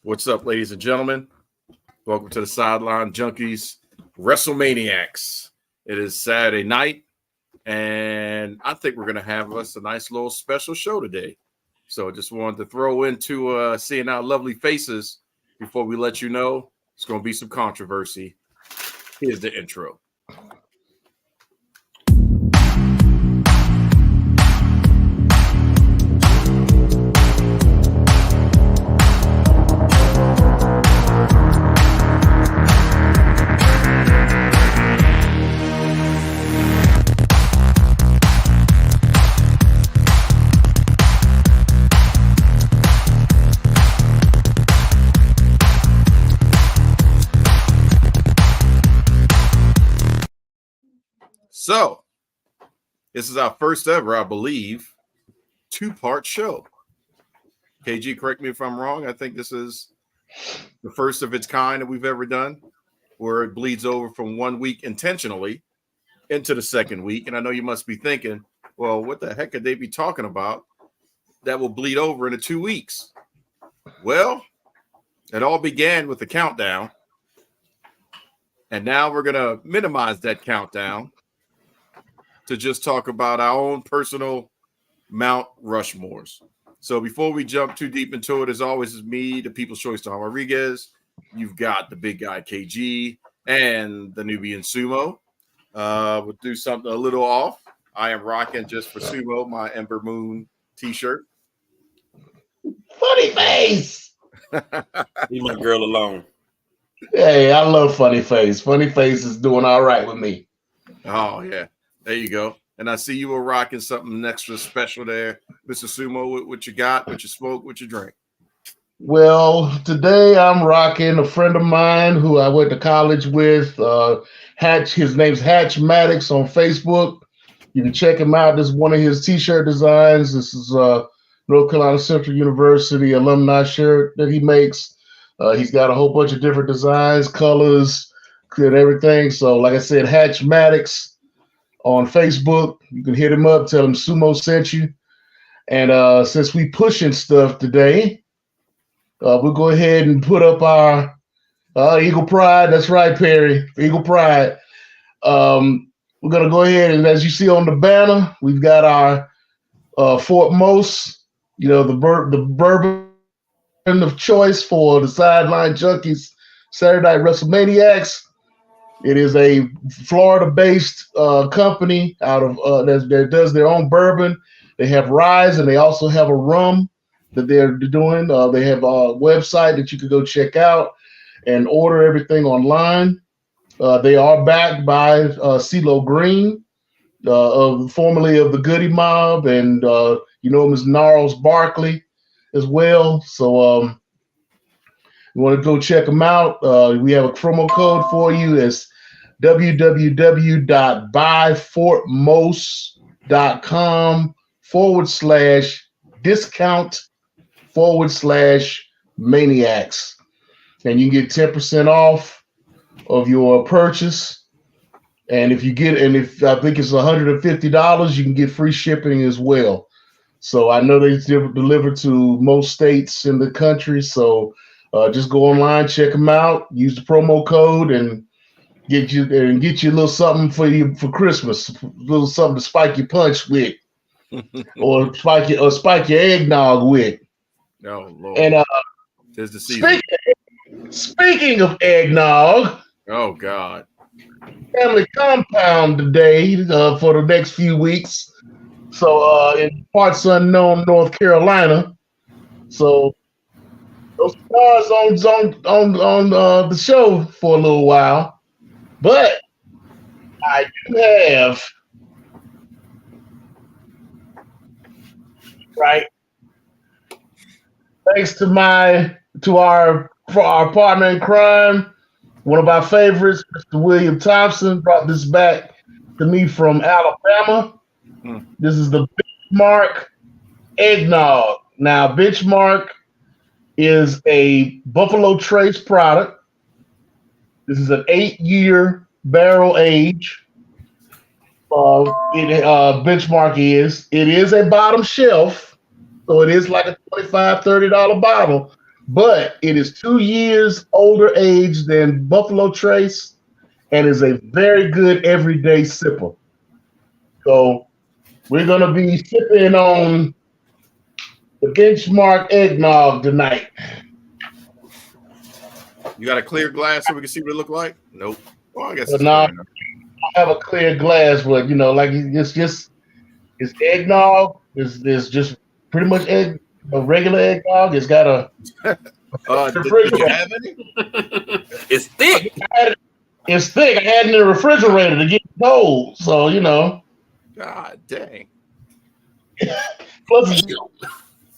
What's up, ladies and gentlemen? Welcome to the Sideline Junkies Wrestlemaniacs. It is Saturday night, and I think we're going to have us a nice little special show today. So I just wanted to throw into seeing our lovely faces before we let you know it's going to be some controversy. Here's the intro. So, this is our first ever, I believe, two-part show. KG, correct me if I'm wrong. I think this is the first of its kind that we've ever done, where it bleeds over from 1 week intentionally into the second week. And I know you must be thinking, well, what the heck could they be talking about that will bleed over into 2 weeks? Well, it all began with the countdown. And now we're going to minimize that countdown to just talk about our own personal Mount Rushmores. So before we jump too deep into it, as always, is me, the People's Choice Tom Rodriguez. You've got the big guy KG and the Nubian Sumo. We'll do something a little off. I am rocking just for Sumo my Ember Moon t-shirt. Funny face. Leave my girl alone. Hey, I love Funny Face. Funny Face is doing all right with me. Oh, yeah. There you go. And I see you were rocking something extra special there. Mr. Sumo, what you got, what you smoke, what you drink? Well, today I'm rocking a friend of mine who I went to college with. Hatch. His name's Hatch Maddox on Facebook. You can check him out. This is one of his t-shirt designs. This is North Carolina Central University alumni shirt that he makes. He's got a whole bunch of different designs, colors, and everything. So, like I said, Hatch Maddox on Facebook. You can hit him up, tell him Sumo sent you. And since we pushing stuff today, we'll go ahead and put up our Eagle Pride. That's right, Perry. Eagle Pride. We're going to go ahead and, as you see on the banner, we've got our Fort Most, the bourbon of choice for the Sideline Junkies Saturday Night Wrestlemaniacs. It is a Florida-based company out of that does their own bourbon. They have rye, and they also have a rum that they're doing. They have a website that you can go check out and order everything online. They are backed by CeeLo Green, formerly of the Goody Mob, and him as Gnarls Barkley as well. So you want to go check them out. We have a promo code for you. It's www.buyfortmost.com/discount/maniacs. And you can get 10% off of your purchase. And if I think it's $150, you can get free shipping as well. So I know they deliver to most states in the country. So just go online, check them out, use the promo code, and get you a little something for Christmas, a little something to spike your punch with, or spike your eggnog with. Oh, Lord. And There's the season. Speaking of eggnog, oh God, family compound today for the next few weeks. So in parts unknown North Carolina. So those stars on the show for a little while. But I do have, right, thanks to our partner in crime, one of our favorites, Mr. William Thompson, brought this back to me from Alabama. This is the Benchmark Eggnog. Now, Benchmark is a Buffalo Trace product. This is an 8-year barrel age. Benchmark is. It is a bottom shelf, so it is like a $25, $30 bottle. but it is 2 years older age than Buffalo Trace and is a very good everyday sipper. So we're going to be sipping on the benchmark eggnog tonight. You got a clear glass so we can see what it look like? Nope. Well, I guess But it's now clear enough. I have a clear glass, but like it's eggnog. It's just pretty much regular eggnog. It's got a Did you have any? It's thick. It's thick. I had it in the refrigerator to get cold. So God dang. Plus it's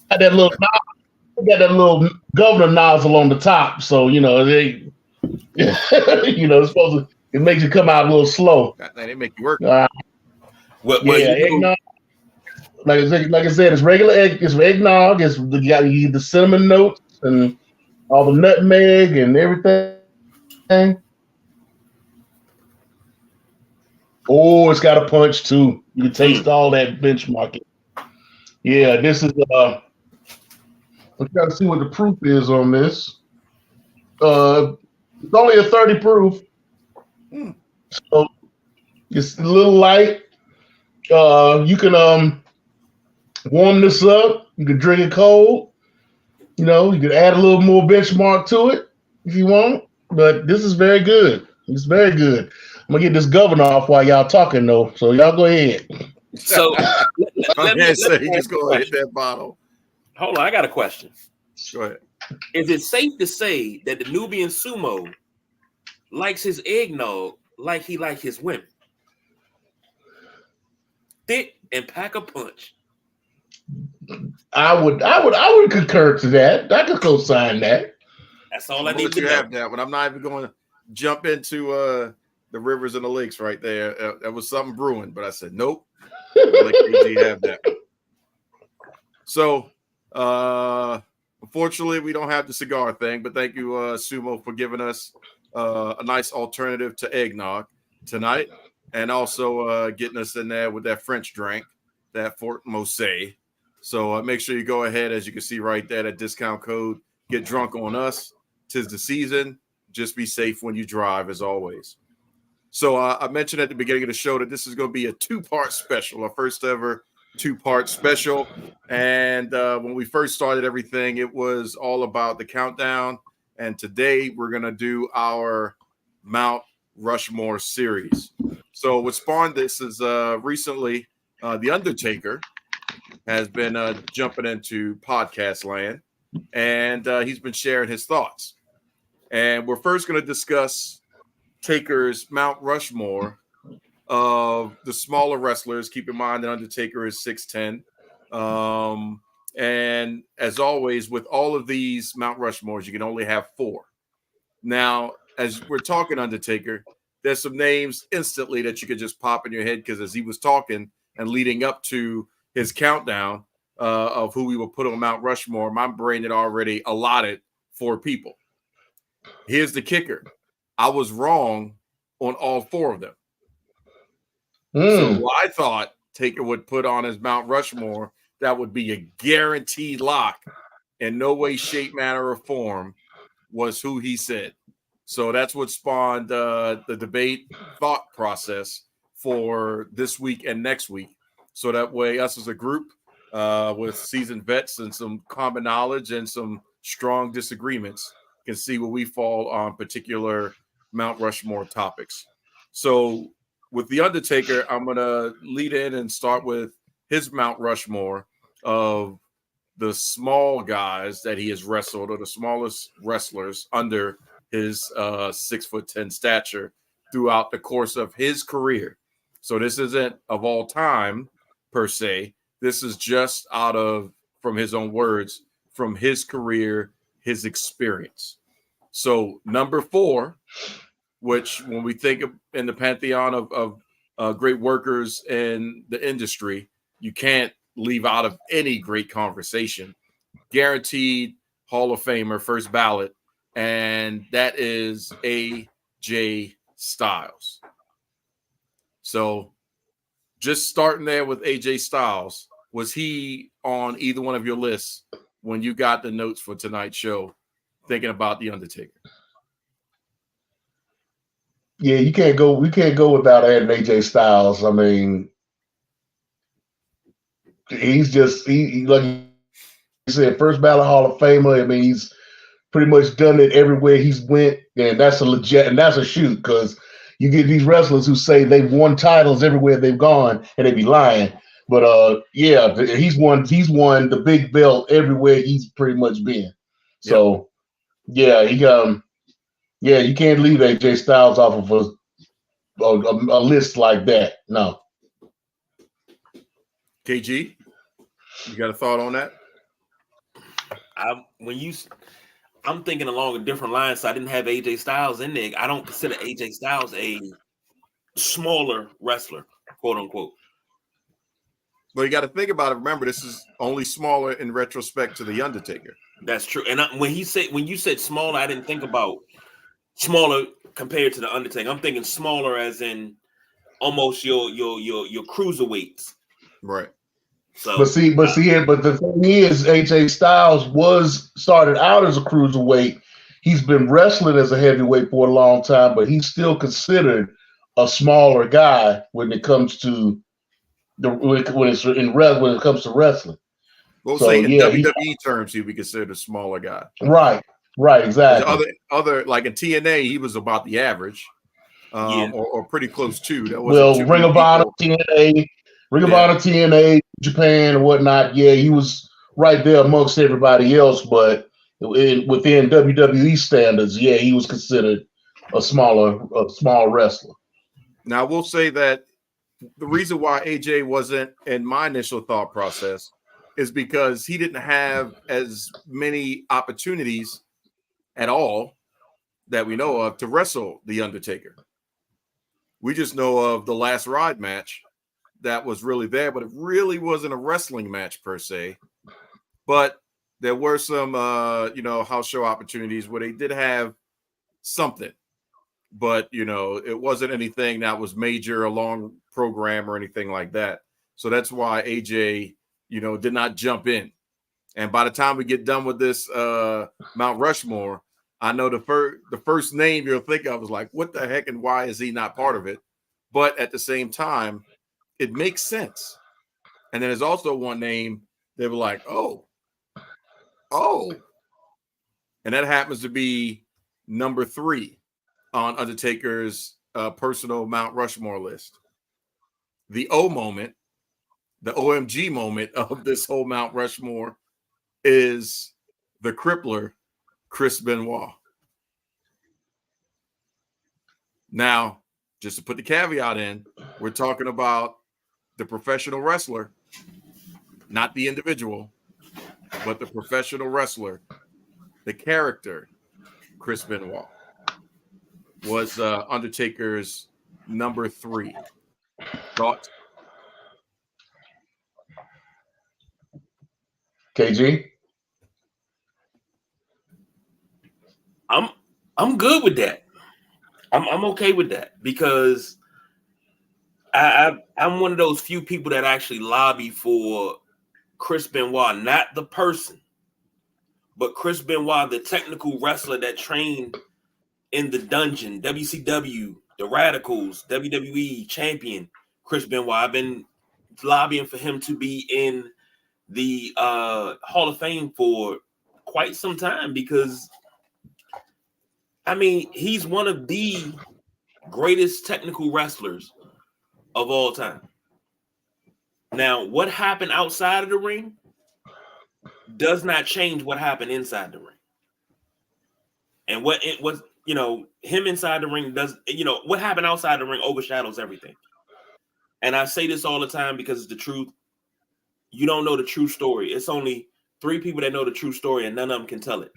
got that little governor nozzle on the top. So they it's supposed to. It makes it come out a little slow. God dang, they make you work. Eggnog. Like I said, it's regular egg. It's eggnog. It's you got the cinnamon notes and all the nutmeg and everything. Oh, it's got a punch too. You can taste all that benchmarking. Yeah, this is I'm trying to see what the proof is on this. It's only a 30 proof. So it's a little light. You can warm this up. You can drink it cold. You can add a little more benchmark to it if you want. But this is very good. It's very good. I'm gonna get this governor off while y'all talking though. So y'all go ahead. So let me just go ahead and hit that bottle. Hold on, I got a question. Go ahead. Is it safe to say that the Nubian Sumo likes his eggnog like he likes his women? Thick and pack a punch. I would concur to that. I could co-sign that. That's all I need to know. Have that one. I'm not even going to jump into the rivers and the lakes right there. That was something brewing, but I said nope. Let KG have that. So, unfortunately, we don't have the cigar thing, but thank you, Sumo, for giving us a nice alternative to eggnog tonight, and also getting us in there with that French drink, that Fort Mose. So make sure you go ahead, as you can see right there, that discount code. Get drunk on us. 'Tis the season. Just be safe when you drive, as always. So I mentioned at the beginning of the show that this is going to be a two-part special, our first ever two-part special. And when we first started everything, it was all about the countdown. And today we're going to do our Mount Rushmore series. So what spawned this is recently The Undertaker has been jumping into podcast land, and he's been sharing his thoughts. And we're first going to discuss Taker's Mount Rushmore of the smaller wrestlers. Keep in mind that Undertaker is 6'10". And as always, with all of these Mount Rushmores, you can only have 4. Now, as we're talking Undertaker, there's some names instantly that you could just pop in your head, because as he was talking and leading up to his countdown of who we will put on Mount Rushmore, my brain had already allotted 4 people. Here's the kicker. I was wrong on all 4 of them. So I thought Taker would put on his Mount Rushmore, that would be a guaranteed lock, in no way, shape, manner, or form, was who he said. So that's what spawned the debate thought process for this week and next week. So that way, us as a group with seasoned vets and some common knowledge and some strong disagreements can see where we fall on particular Mount Rushmore topics. So with The Undertaker, I'm going to lead in and start with his Mount Rushmore of the small guys that he has wrestled, or the smallest wrestlers under his 6'10" stature throughout the course of his career. So this isn't of all time per se. This is just from his own words, from his career, his experience. So number 4, which when we think of in the pantheon of great workers in the industry, you can't leave out of any great conversation. Guaranteed Hall of Famer, first ballot, and that is AJ Styles. So just starting there with AJ Styles, was he on either one of your lists when you got the notes for tonight's show thinking about the Undertaker. Yeah, you can't go. We can't go without adding AJ Styles. I mean, he's just like you said, first ballot Hall of Famer. I mean, he's pretty much done it everywhere he's went, and that's a legit and that's a shoot because you get these wrestlers who say they've won titles everywhere they've gone, and they be lying. But yeah, he's won the big belt everywhere he's pretty much been. So yeah, yeah, you can't leave AJ Styles off of a list like that. No. KG, you got a thought on that? I'm thinking along a different line, so I didn't have AJ Styles in there. I don't consider AJ Styles a smaller wrestler, quote unquote. Well, you got to think about it. Remember, this is only smaller in retrospect to the Undertaker. That's true. And when you said smaller, I didn't think about smaller compared to the Undertaker. I'm thinking smaller as in almost your cruiserweights. Right. So, but the thing is, AJ Styles started out as a cruiserweight. He's been wrestling as a heavyweight for a long time, but he's still considered a smaller guy when it comes to when it comes to wrestling. We'll say in WWE terms, he'd be considered a smaller guy. Right, exactly. Other like in TNA, he was about the average, or pretty close to. That wasn't Ring of Honor, TNA, Japan, and whatnot. Yeah, he was right there amongst everybody else, but within WWE standards, yeah, he was considered a small wrestler. Now, we'll say that the reason why AJ wasn't in my initial thought process is because he didn't have as many opportunities at all that we know of to wrestle the Undertaker. We just know of the last Ride match that was really there, but it really wasn't a wrestling match per se. But there were some, house show opportunities where they did have something. But, it wasn't anything that was major, a long program or anything like that. So that's why AJ, did not jump in. And by the time we get done with this Mount Rushmore, I know the first name you'll think of is like, what the heck and why is he not part of it? But at the same time, it makes sense. And then there's also one name they were like, oh. And that happens to be number 3 on Undertaker's personal Mount Rushmore list. The O moment, the OMG moment of this whole Mount Rushmore is the crippler, Chris Benoit. Now, just to put the caveat in, we're talking about the professional wrestler, not the individual, but the professional wrestler, the character, Chris Benoit, was Undertaker's number 3. Thoughts? KG? I'm good with that. I'm okay with that because I'm one of those few people that actually lobby for Chris Benoit, not the person, but Chris Benoit, the technical wrestler that trained in the dungeon, WCW, the Radicals, WWE champion, Chris Benoit. I've been lobbying for him to be in the Hall of Fame for quite some time because, I mean, he's one of the greatest technical wrestlers of all time. Now, what happened outside of the ring does not change what happened inside the ring. And what it was, him inside the ring does, what happened outside the ring overshadows everything. And I say this all the time because it's the truth. You don't know the true story. It's only 3 people that know the true story and none of them can tell it.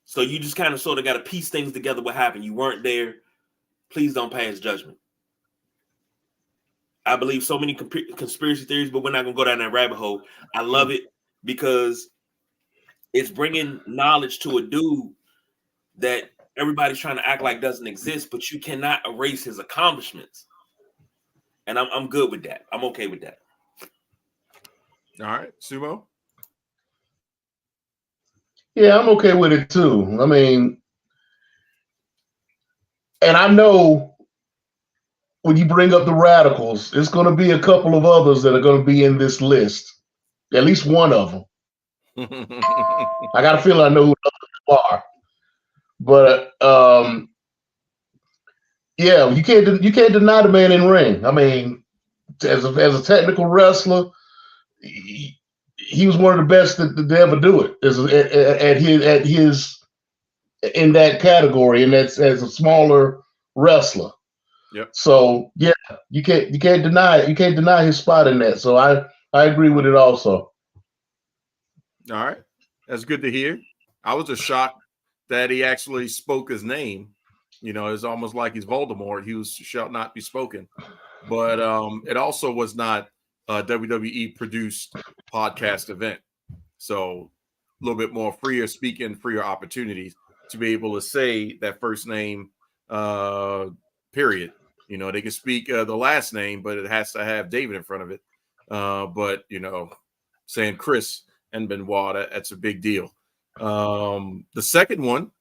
So you just kind of sort of got to piece things together what happened. You weren't there. Please don't pass judgment. I believe so many conspiracy theories, but we're not going to go down that rabbit hole. I love it because it's bringing knowledge to a dude that everybody's trying to act like doesn't exist, but you cannot erase his accomplishments. And I'm good with that. I'm okay with that. All right, Sumo. Yeah, I'm okay with it too. I mean, and I know when you bring up the Radicals, it's going to be a couple of others that are going to be in this list. At least one of them. I got a feeling I know who they are. But yeah, you can't deny the man in ring. I mean, as a technical wrestler, he was one of the best to ever do it. At his in that category, and that's as a smaller wrestler. Yep. So yeah, you can't deny it. You can't deny his spot in that. So I agree with it also. All right. That's good to hear. I was just shocked that he actually spoke his name. It's almost like he's Voldemort. He shall not be spoken. But it also was not a WWE produced podcast event. So a little bit more freer speaking, freer opportunities to be able to say that first name, period. They can speak the last name, but it has to have David in front of it. But saying Chris and Benoit, that's a big deal. The second one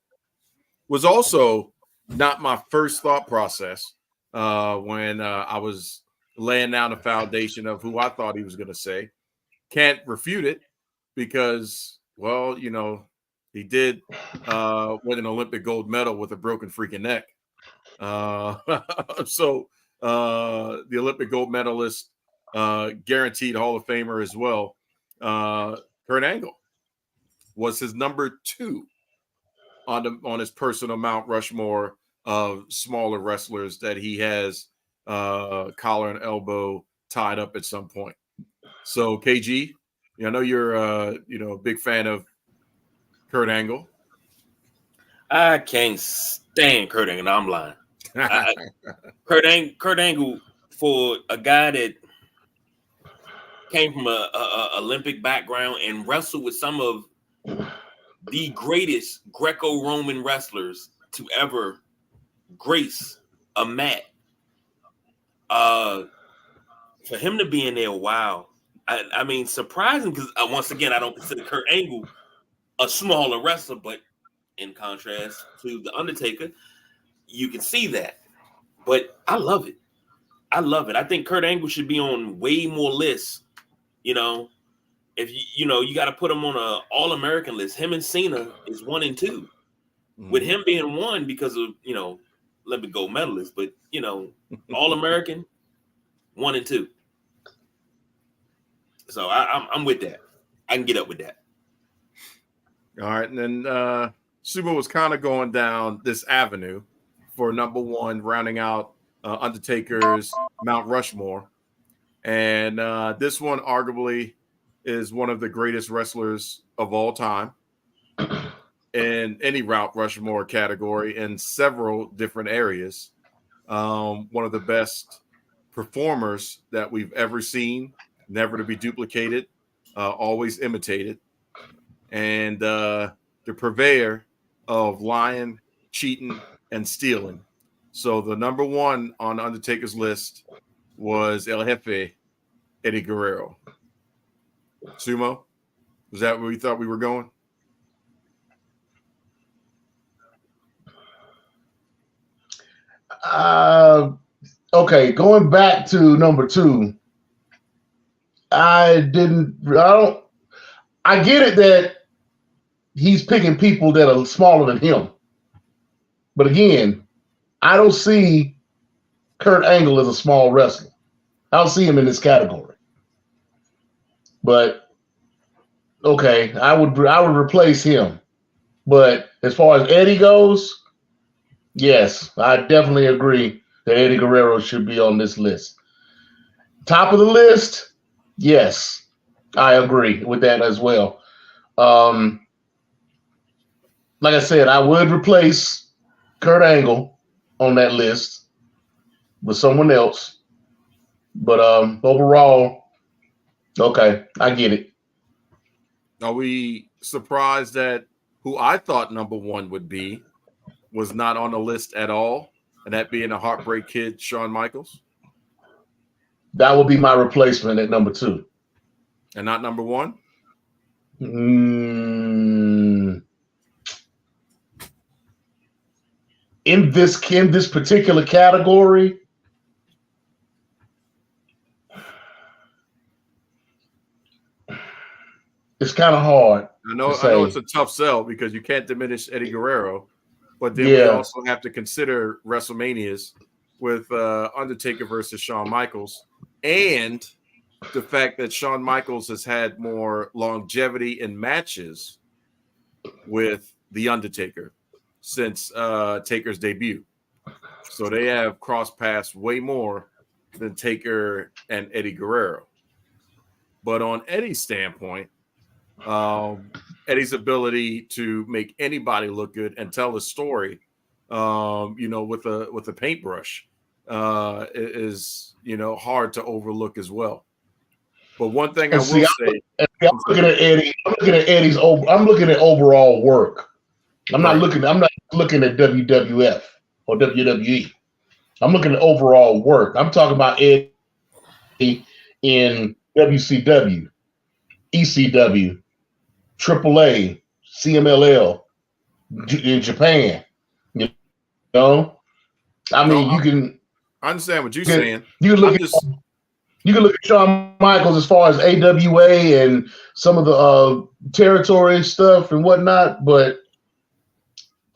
was also not my first thought process when I was laying down the foundation of who I thought he was going to say. Can't refute it because, well, he did win an Olympic gold medal with a broken freaking neck. So the Olympic gold medalist, guaranteed Hall of Famer as well, Kurt Angle was his number 2 on his personal Mount Rushmore of smaller wrestlers that he has collar and elbow tied up at some point. So KG, I know you're a big fan of Kurt Angle. I can't stand Kurt Angle. No, I'm lying. Kurt Angle, for a guy that came from a Olympic background and wrestled with some of the greatest Greco-Roman wrestlers to ever grace a mat. For him to be in there, wow. I mean, surprising because once again, I don't consider Kurt Angle a smaller wrestler, but in contrast to The Undertaker, you can see that. But I love it. I love it. I think Kurt Angle should be on way more lists. If you got to put him on a All-American list. Him and Cena is 1 and 2. With him being 1 because of Olympic gold medalist, but All-American 1 and 2. So I'm with that. I can get up with that. All right, and then Sumo was kind of going down this avenue for number 1, rounding out Undertaker's Mount Rushmore, and this one arguably is one of the greatest wrestlers of all time in any Mount Rushmore category in several different areas. One of the best performers that we've ever seen, never to be duplicated, always imitated, and the purveyor of lying, cheating, and stealing. So the number 1 on Undertaker's list was El Jefe, Eddie Guerrero. Sumo, was that where we thought we were going? Okay, going back to number 2, I get it that he's picking people that are smaller than him. But again, I don't see Kurt Angle as a small wrestler. I don't see him in this category. But okay, I would replace him. But as far as Eddie goes, yes, I definitely agree that Eddie Guerrero should be on this list. Top of the list, yes, I agree with that as well. Like I said, I would replace Kurt Angle on that list with someone else. But overall, okay, I get it. Are we surprised that who I thought number 1 would be was not on the list at all, and that being a Heartbreak Kid, Shawn Michaels? That would be my replacement at number 2. And not number 1? In this particular category, it's kind of hard to I know say. it's a tough sell because you can't diminish Eddie Guerrero, but then we Yeah, also have to consider WrestleManias with Undertaker versus Shawn Michaels, and the fact that Shawn Michaels has had more longevity in matches with the Undertaker since Taker's debut. So they have crossed paths way more than Taker and Eddie Guerrero. But on Eddie's standpoint, Eddie's ability to make anybody look good and tell a story, with a paintbrush, is hard to overlook as well. But one thing I and will see, say, I'm looking at Eddie. I'm looking at overall work. I'm not right, looking. I'm not looking at WWF or WWE. I'm looking at overall work. I'm talking about Eddie in WCW, ECW, AAA, CMLL, in Japan. You know, I no, mean, I understand what you're get saying. you can look I'm at just you can look at Shawn Michaels as far as AWA and some of the territory stuff and whatnot, but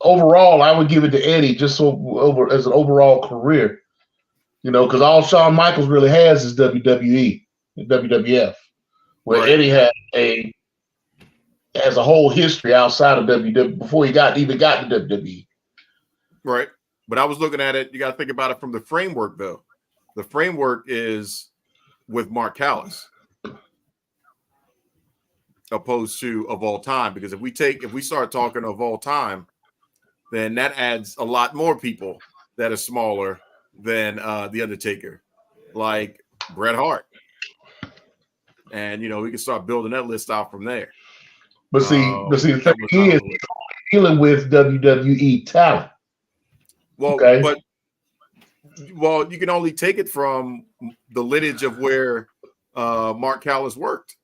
overall, I would give it to Eddie just so over as an overall career. Because all Shawn Michaels really has is WWE and WWF, where right, Eddie has a whole history outside of WWE before he even got to WWE. right. But I was looking at it. You got to think about it from the framework, though. The framework is with Mark Callis, opposed to of all time. Because if we start talking of all time, then that adds a lot more people that are smaller than the Undertaker, like Bret Hart, and we can start building that list out from there. But see, the thing That was how I is, would look. dealing with WWE talent. Well, Okay, but you can only take it from the lineage of where Mark Callis worked.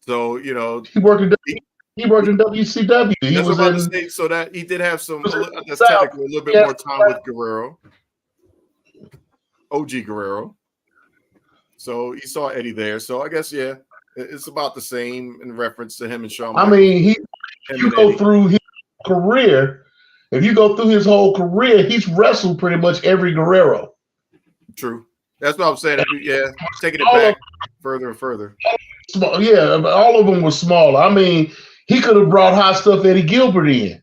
So he worked in he, he worked in WCW. He that's what was I'm about to in say. So that he did have some. That's South. technically a little bit Yeah, more time with Guerrero, OG Guerrero. So you saw Eddie there. So I guess it's about the same in reference to him and Shawn I Michaels. mean, Him you and go Eddie. through his career. If you go through his whole career, he's wrestled pretty much every Guerrero. True. That's what I'm saying. Taking it All of back further and further. small, yeah, all of them were smaller. I mean, he could have brought hot stuff Eddie Gilbert in.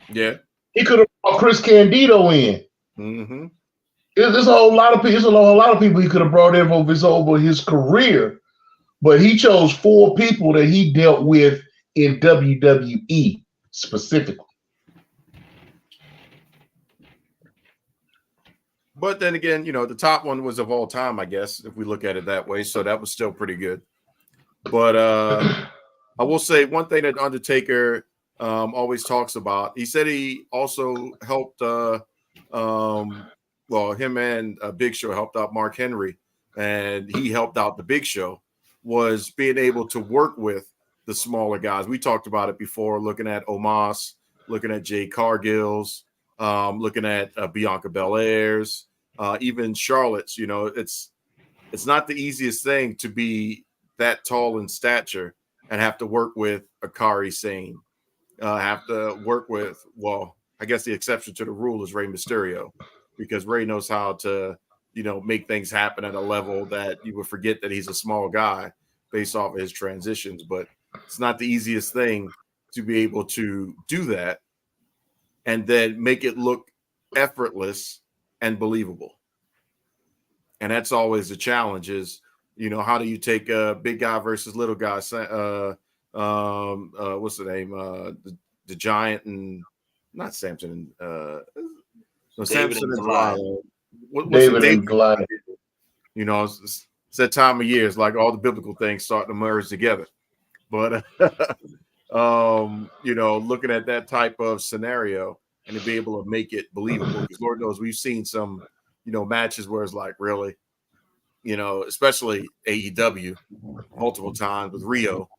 Yeah. He could have brought Chris Candido in. Mm-hmm. There's a whole lot of people. There's a lot of people he could have brought in over his career, but he chose 4 people that he dealt with in WWE specifically. But then again, the top one was of all time, I guess, if we look at it that way. So that was still pretty good. But I will say one thing that Undertaker always talks about. He said he also helped, him and Big Show helped out Mark Henry, and he helped out the Big Show, was being able to work with the smaller guys. We talked about it before, looking at Omos, looking at Jay Cargill's, looking at Bianca Belair's, even Charlotte's. It's not the easiest thing to be that tall in stature and have to work with Akari Sane, have to work with, I guess the exception to the rule is Rey Mysterio, because Rey knows how to, make things happen at a level that you would forget that he's a small guy based off of his transitions. But it's not the easiest thing to be able to do that and then make it look effortless and believable. And that's always the challenge is, how do you take a big guy versus little guy? What's the name? The Giant and not Samson. No, David Samson and and Goliath. Delilah. What's David the and Goliath. It's that time of year. It's like all the biblical things starting to merge together. But looking at that type of scenario and to be able to make it believable, because Lord knows we've seen some, matches where it's like, really, especially AEW multiple times with Rio.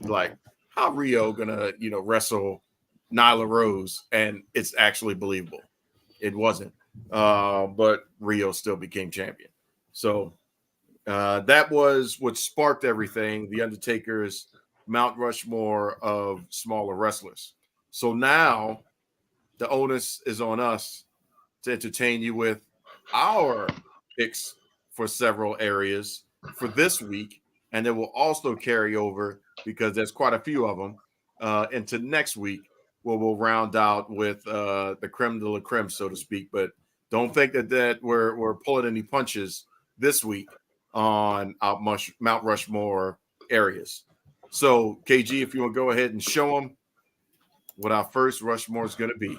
Like, how Rio gonna, wrestle Nyla Rose, and it's actually believable. It wasn't, but Rio still became champion. So that was what sparked everything. The Undertaker's Mount Rushmore of smaller wrestlers. So now the onus is on us to entertain you with our picks for several areas for this week, and then we'll also carry over, because there's quite a few of them, into next week, where we'll round out with the creme de la creme, so to speak. But don't think that we're pulling any punches this week on our Mount Rushmore areas. So, KG, if you want to go ahead and show them what our first Rushmore is going to be.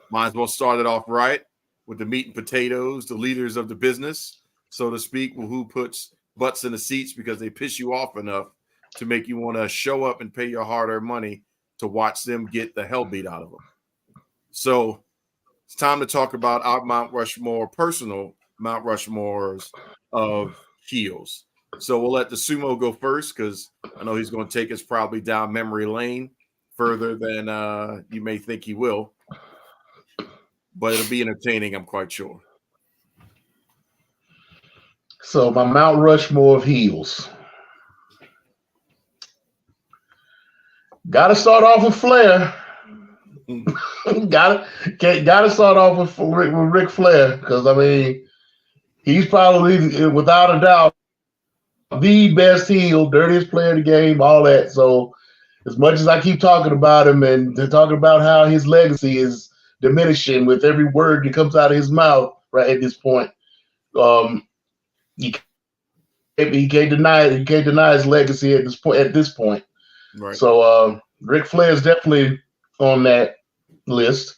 Might as well start it off right with the meat and potatoes, the leaders of the business, so to speak, who puts butts in the seats because they piss you off enough to make you want to show up and pay your hard-earned money to watch them get the hell beat out of them. So it's time to talk about our Mount Rushmore, personal Mount Rushmores of heels. So we'll let the Sumo go first, because I know he's going to take us probably down memory lane further than you may think he will. But it'll be entertaining, I'm quite sure. So my Mount Rushmore of heels. Got to start off with Flair. Got to start off with Ric Flair, because I mean, he's probably, without a doubt, the best heel, dirtiest player in the game, all that. So as much as I keep talking about him and talking about how his legacy is diminishing with every word that comes out of his mouth right at this point, he can't deny it. He can't deny his legacy at this point. Right. So Ric Flair is definitely on that list.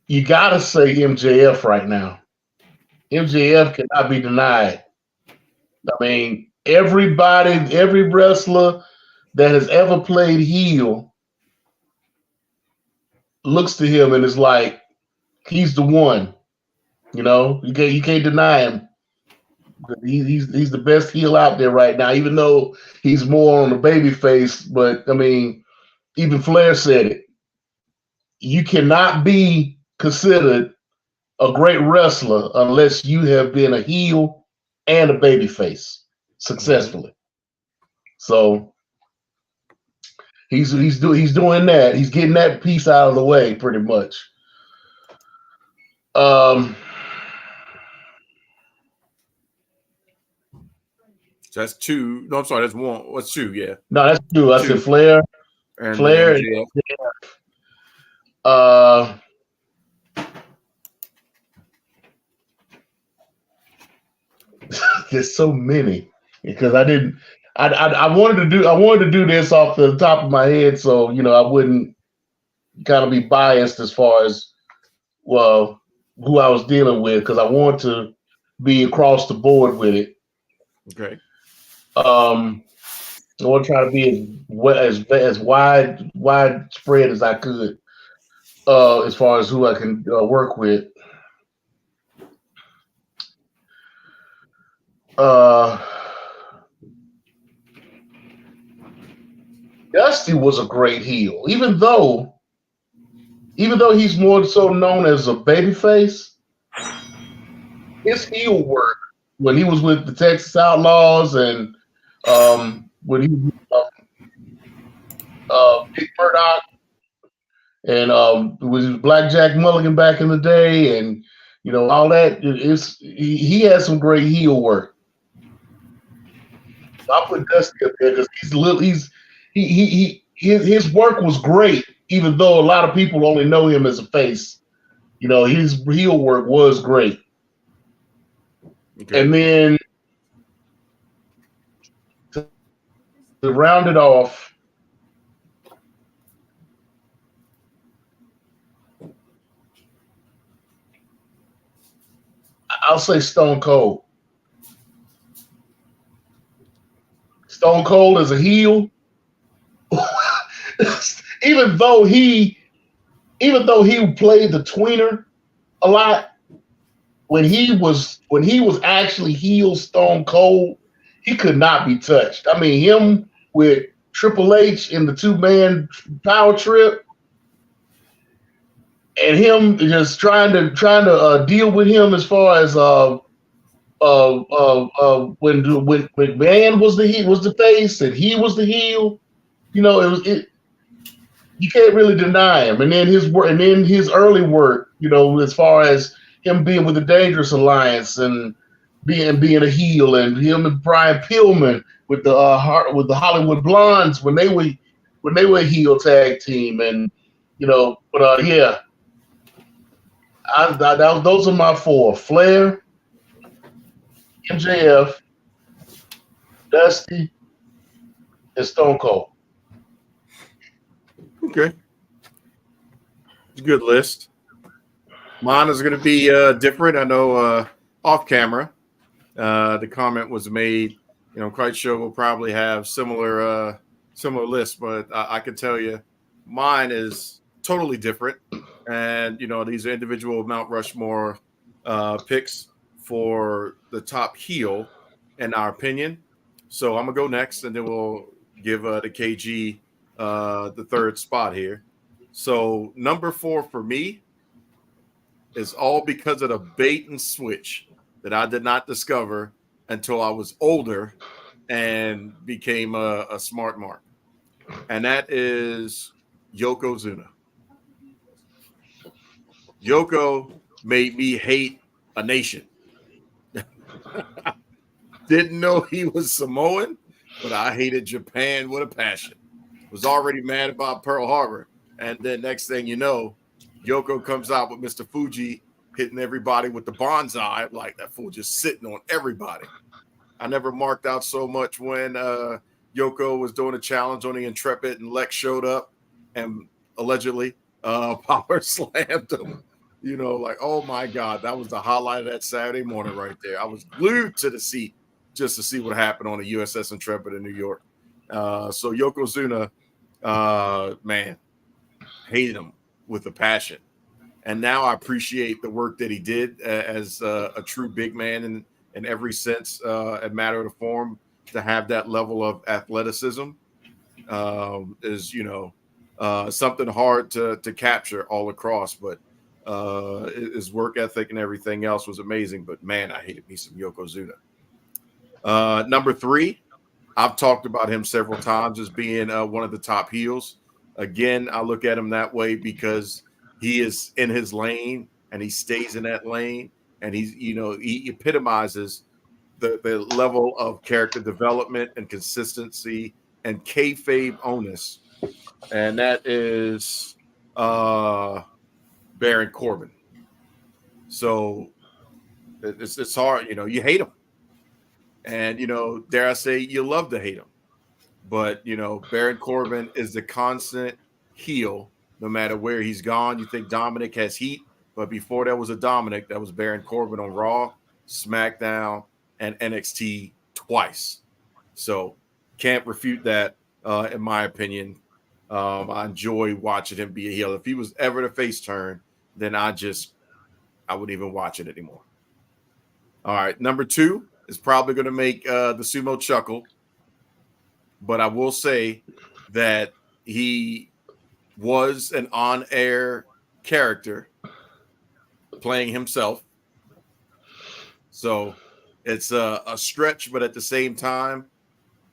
You gotta say MJF right now. MJF cannot be denied. I mean, every wrestler that has ever played heel looks to him and is like, he's the one. You can't deny him. He's the best heel out there right now, even though he's more on the baby face. But I mean, even Flair said it. You cannot be considered a great wrestler unless you have been a heel and a baby face successfully. Mm-hmm. So he's doing that. He's getting that piece out of the way pretty much. So that's two. No, I'm sorry, that's one. What's two? Yeah. No, that's two. I said Flair. And Flair. There's so many, because I wanted to do this off the top of my head, so I wouldn't kind of be biased as far as who I was dealing with, because I want to be across the board with it. Okay. I want to try to be as widespread as I could, as far as who I can work with. Dusty was a great heel, even though he's more so known as a babyface. His heel work when he was with the Texas Outlaws and when he was Big Murdoch and was Blackjack Mulligan back in the day, and all that. He has some great heel work. So I put Dusty up there because his work was great, even though a lot of people only know him as a face. His heel work was great. Okay. And then to round it off, I'll say Stone Cold. Stone Cold as a heel, even though he even though he played the tweener a lot, when he was actually heel Stone Cold, he could not be touched. I mean, him with Triple H in the 2-man power trip, and him just trying to deal with him as far as when McMahon was the face and he was the heel. You can't really deny him. And then his work, and then his early work, as far as him being with the Dangerous Alliance and being a heel, and him and Brian Pillman with the Hollywood Blondes when they were a heel tag team, and yeah, those are my four: Flair, MJF, Dusty, and Stone Cold. Okay. It's a good list. Mine is going to be different. I know off camera, the comment was made. I'm quite sure we'll probably have similar lists, but I can tell you mine is totally different. And, these are individual Mount Rushmore picks for the top heel, in our opinion. So I'm going to go next, and then we'll give the KG the third spot here. So number 4 for me is all because of the bait and switch that I did not discover until I was older and became a smart mark. And that is Yokozuna. Yoko made me hate a nation. Didn't know he was Samoan, but I hated Japan with a passion. Was already mad about Pearl Harbor. And then next thing you know, Yoko comes out with Mr. Fuji hitting everybody with the bonsai. Like, that fool just sitting on everybody. I never marked out so much when Yoko was doing a challenge on the Intrepid and Lex showed up and allegedly power slammed him. Like, oh my God, that was the highlight of that Saturday morning right there. I was glued to the seat just to see what happened on the USS Intrepid in New York. So Yokozuna, man, hated him with a passion. And now I appreciate the work that he did as a true big man in every sense, and matter of the form. To have that level of athleticism is, something hard to capture all across. But his work ethic and everything else was amazing. But man, I hated me some Yokozuna. Number 3, I've talked about him several times as being one of the top heels. Again, I look at him that way because he is in his lane and he stays in that lane, and he epitomizes the level of character development and consistency and kayfabe onus, and that is Baron Corbin. So it's hard, you hate him, and dare I say, you love to hate him. But, Baron Corbin is the constant heel no matter where he's gone. You think Dominic has heat, but before there was a Dominic, that was Baron Corbin on Raw, SmackDown, and NXT twice. So can't refute that, in my opinion. I enjoy watching him be a heel. If he was ever the face turn, then I wouldn't even watch it anymore. All right, number 2 is probably going to make the Sumo chuckle. But I will say that he was an on-air character playing himself. So it's a stretch, but at the same time,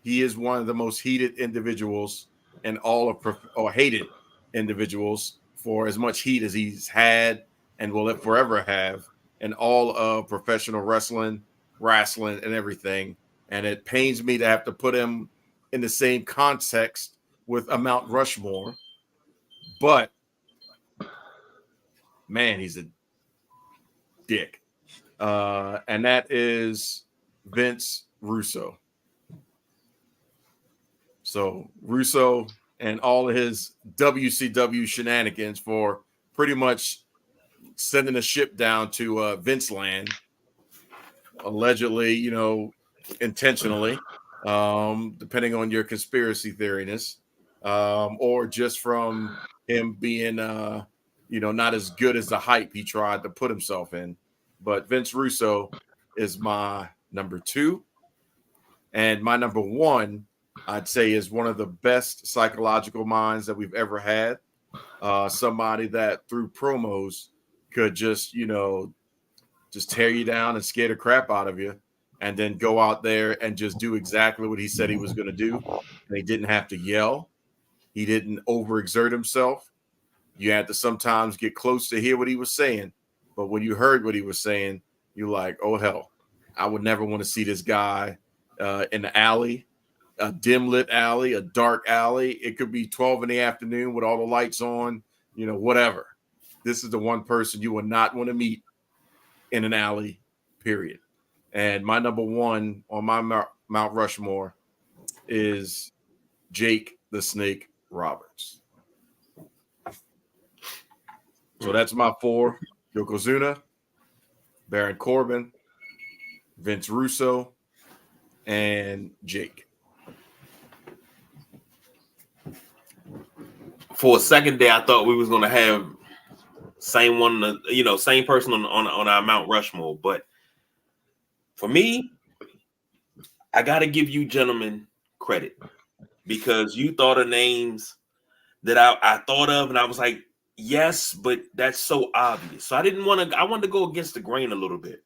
he is one of the most heated individuals in all of or hated individuals for as much heat as he's had and will forever have in all of professional wrestling, and everything. And it pains me to have to put him in the same context with a Mount Rushmore, but man, he's a dick. And that is Vince Russo. So Russo and all of his WCW shenanigans for pretty much sending a ship down to Vince Land, allegedly, intentionally, depending on your conspiracy theoriness, or just from him being not as good as the hype he tried to put himself in. But Vince Russo is my number 2. And my number 1, I'd say, is one of the best psychological minds that we've ever had. Somebody that through promos could just tear you down and scare the crap out of you, and then go out there and just do exactly what he said he was going to do. And he didn't have to yell. He didn't overexert himself. You had to sometimes get close to hear what he was saying. But when you heard what he was saying, you're like, oh, hell, I would never want to see this guy in the alley, a dim lit alley, a dark alley. It could be 12 in the afternoon with all the lights on, whatever. This is the one person you would not want to meet in an alley, period. And my number 1 on my Mount Rushmore is Jake the Snake Roberts. So that's my 4: Yokozuna, Baron Corbin, Vince Russo, and Jake. For a second there, I thought we was gonna have same person on our Mount Rushmore. But for me, I gotta give you gentlemen credit, because you thought of names that I thought of, and I was like, yes, but that's so obvious. So I wanted to go against the grain a little bit.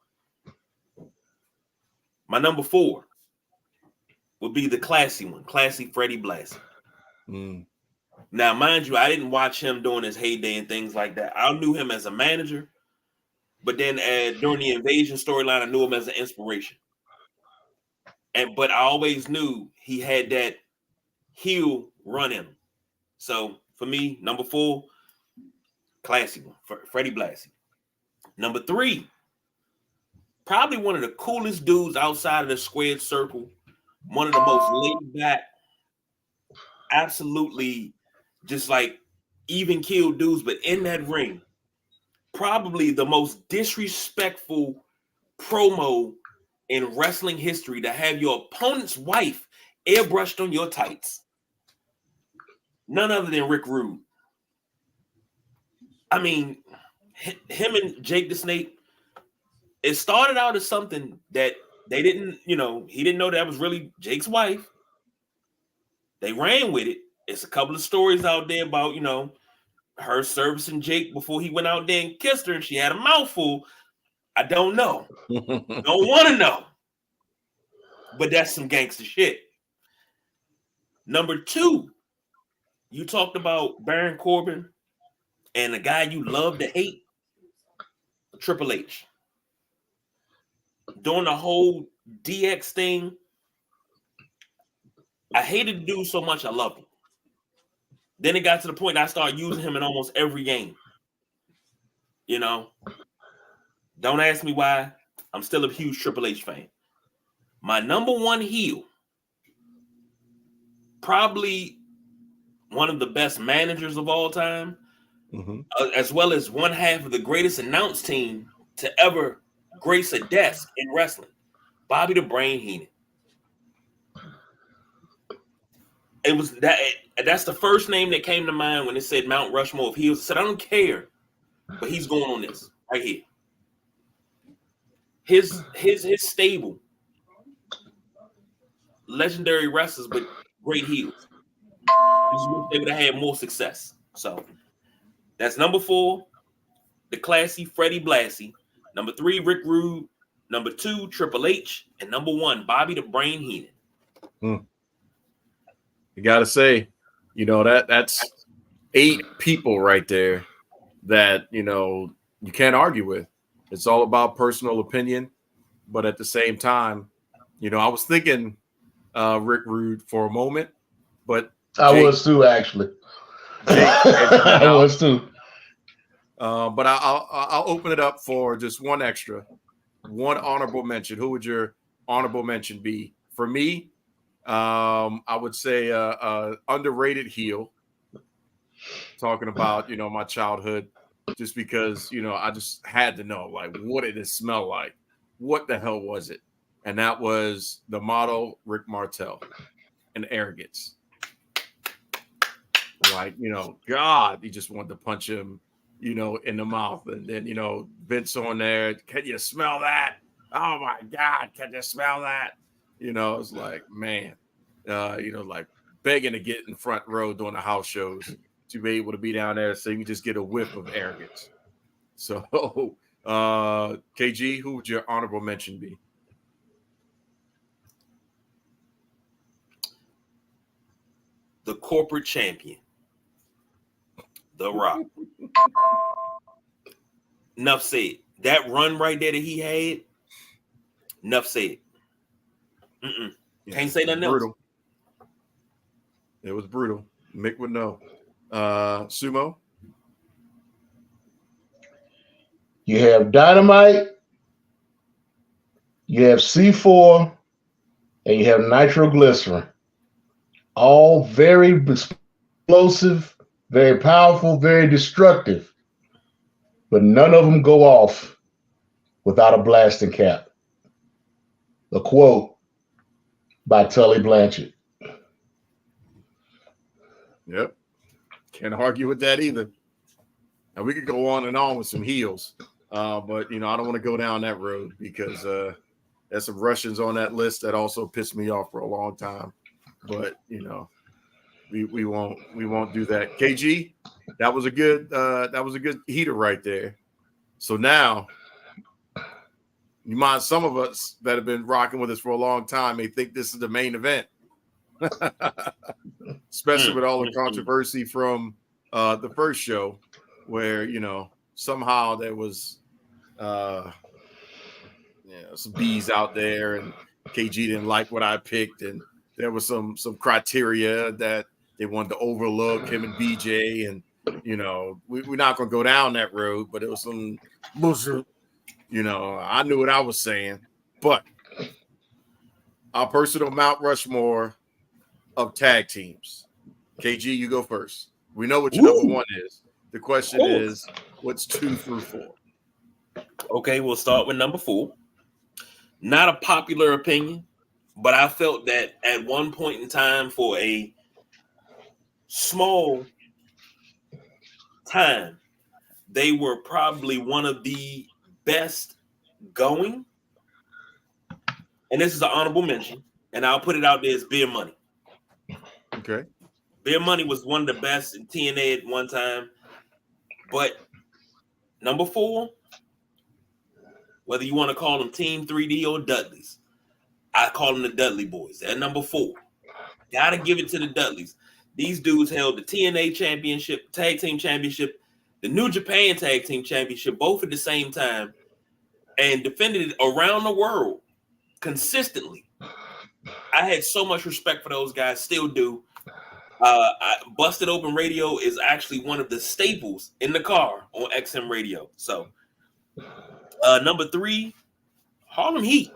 My number 4 would be the classy one, classy Freddie Blassie. Now, mind you, I didn't watch him during his heyday and things like that. I knew him as a manager, but then during the Invasion storyline, I knew him as an inspiration. But I always knew he had that heel run in him. So for me, number 4, classy one, Freddie Blassie. Number 3, probably one of the coolest dudes outside of the squared circle, one of the most laid back, absolutely just like even kill dudes, but in that ring, probably the most disrespectful promo in wrestling history, to have your opponent's wife airbrushed on your tights. None other than Rick Rude. I mean, him and Jake the Snake, it started out as something that they didn't, he didn't know that was really Jake's wife. They ran with it. It's a couple of stories out there about, her servicing Jake before he went out there and kissed her, and she had a mouthful. I don't know. Don't want to know. But that's some gangster shit. Number 2, you talked about Baron Corbin and the guy you love to hate, Triple H. During the whole DX thing, I hated the dude so much I loved him. Then it got to the point I started using him in almost every game. Don't ask me why. I'm still a huge Triple H fan. My number 1 heel, probably one of the best managers of all time, as well as one half of the greatest announce team to ever grace a desk in wrestling, Bobby the Brain Heenan. It was that's the first name that came to mind when it said Mount Rushmore of heels. I said, I don't care, but he's going on this right here. His stable, legendary wrestlers, but great heels. They would have had more success. So that's number 4, the classy Freddie Blassie. Number 3, Rick Rude. Number 2, Triple H. And number 1, Bobby the Brain Heenan. You got to say, that's 8 people right there that, you can't argue with. It's all about personal opinion. But at the same time, I was thinking Rick Rude for a moment, but I was too, actually. I was too. But I'll open it up for just one honorable mention. Who would your honorable mention be? For me, I would say underrated heel. Talking about my childhood, just because I just had to know, like, what did it smell like? What the hell was it? And that was the model Rick Martel and arrogance. Like, God, he just wanted to punch him, in the mouth. And then, Vince on there, can you smell that? Oh my God, can you smell that? It's like, man, like begging to get in front row during the house shows to be able to be down there so you can just get a whiff of arrogance. So, KG, who would your honorable mention be? The corporate champion, The Rock. Enough said. That run right there that he had, enough said. Can't say nothing brutal. else. It was brutal. Mick would know. Sumo? You have Dynamite, you have C4, and you have nitroglycerin. All very explosive, very powerful, very destructive. But none of them go off without a blasting cap. A quote by Tully Blanchard. Yep. Can't argue with that either. And we could go on and on with some heels. But, I don't want to go down that road because there's some Russians on that list that also pissed me off for a long time. But, we won't do that. KG, that was a good heater right there. So now, you mind some of us that have been rocking with us for a long time may think this is the main event. Especially with all the controversy from the first show where, somehow there was some bees out there and KG didn't like what I picked, and there was some criteria that they wanted to overlook him and BJ, and we're not gonna go down that road, but it was some bullshit. I knew what I was saying, but our personal Mount Rushmore of tag teams. KG, you go first. We know what your number one is. The question is, what's 2 through 4? Okay, we'll start with number 4. Not a popular opinion, but I felt that at one point in time, for a small time, they were probably one of the best going. And this is an honorable mention, and I'll put it out there as Beer Money. Okay. Beer Money was one of the best in TNA at one time. But number 4, whether you want to call them Team 3D or Dudleys, I call them the Dudley Boys. They're number 4. Gotta give it to the Dudleys. These dudes held the TNA Championship, Tag Team Championship, the New Japan Tag Team Championship, both at the same time, and defended it around the world consistently. I had so much respect for those guys, still do. Busted Open Radio is actually one of the staples in the car on XM Radio. So, number 3, Harlem Heat.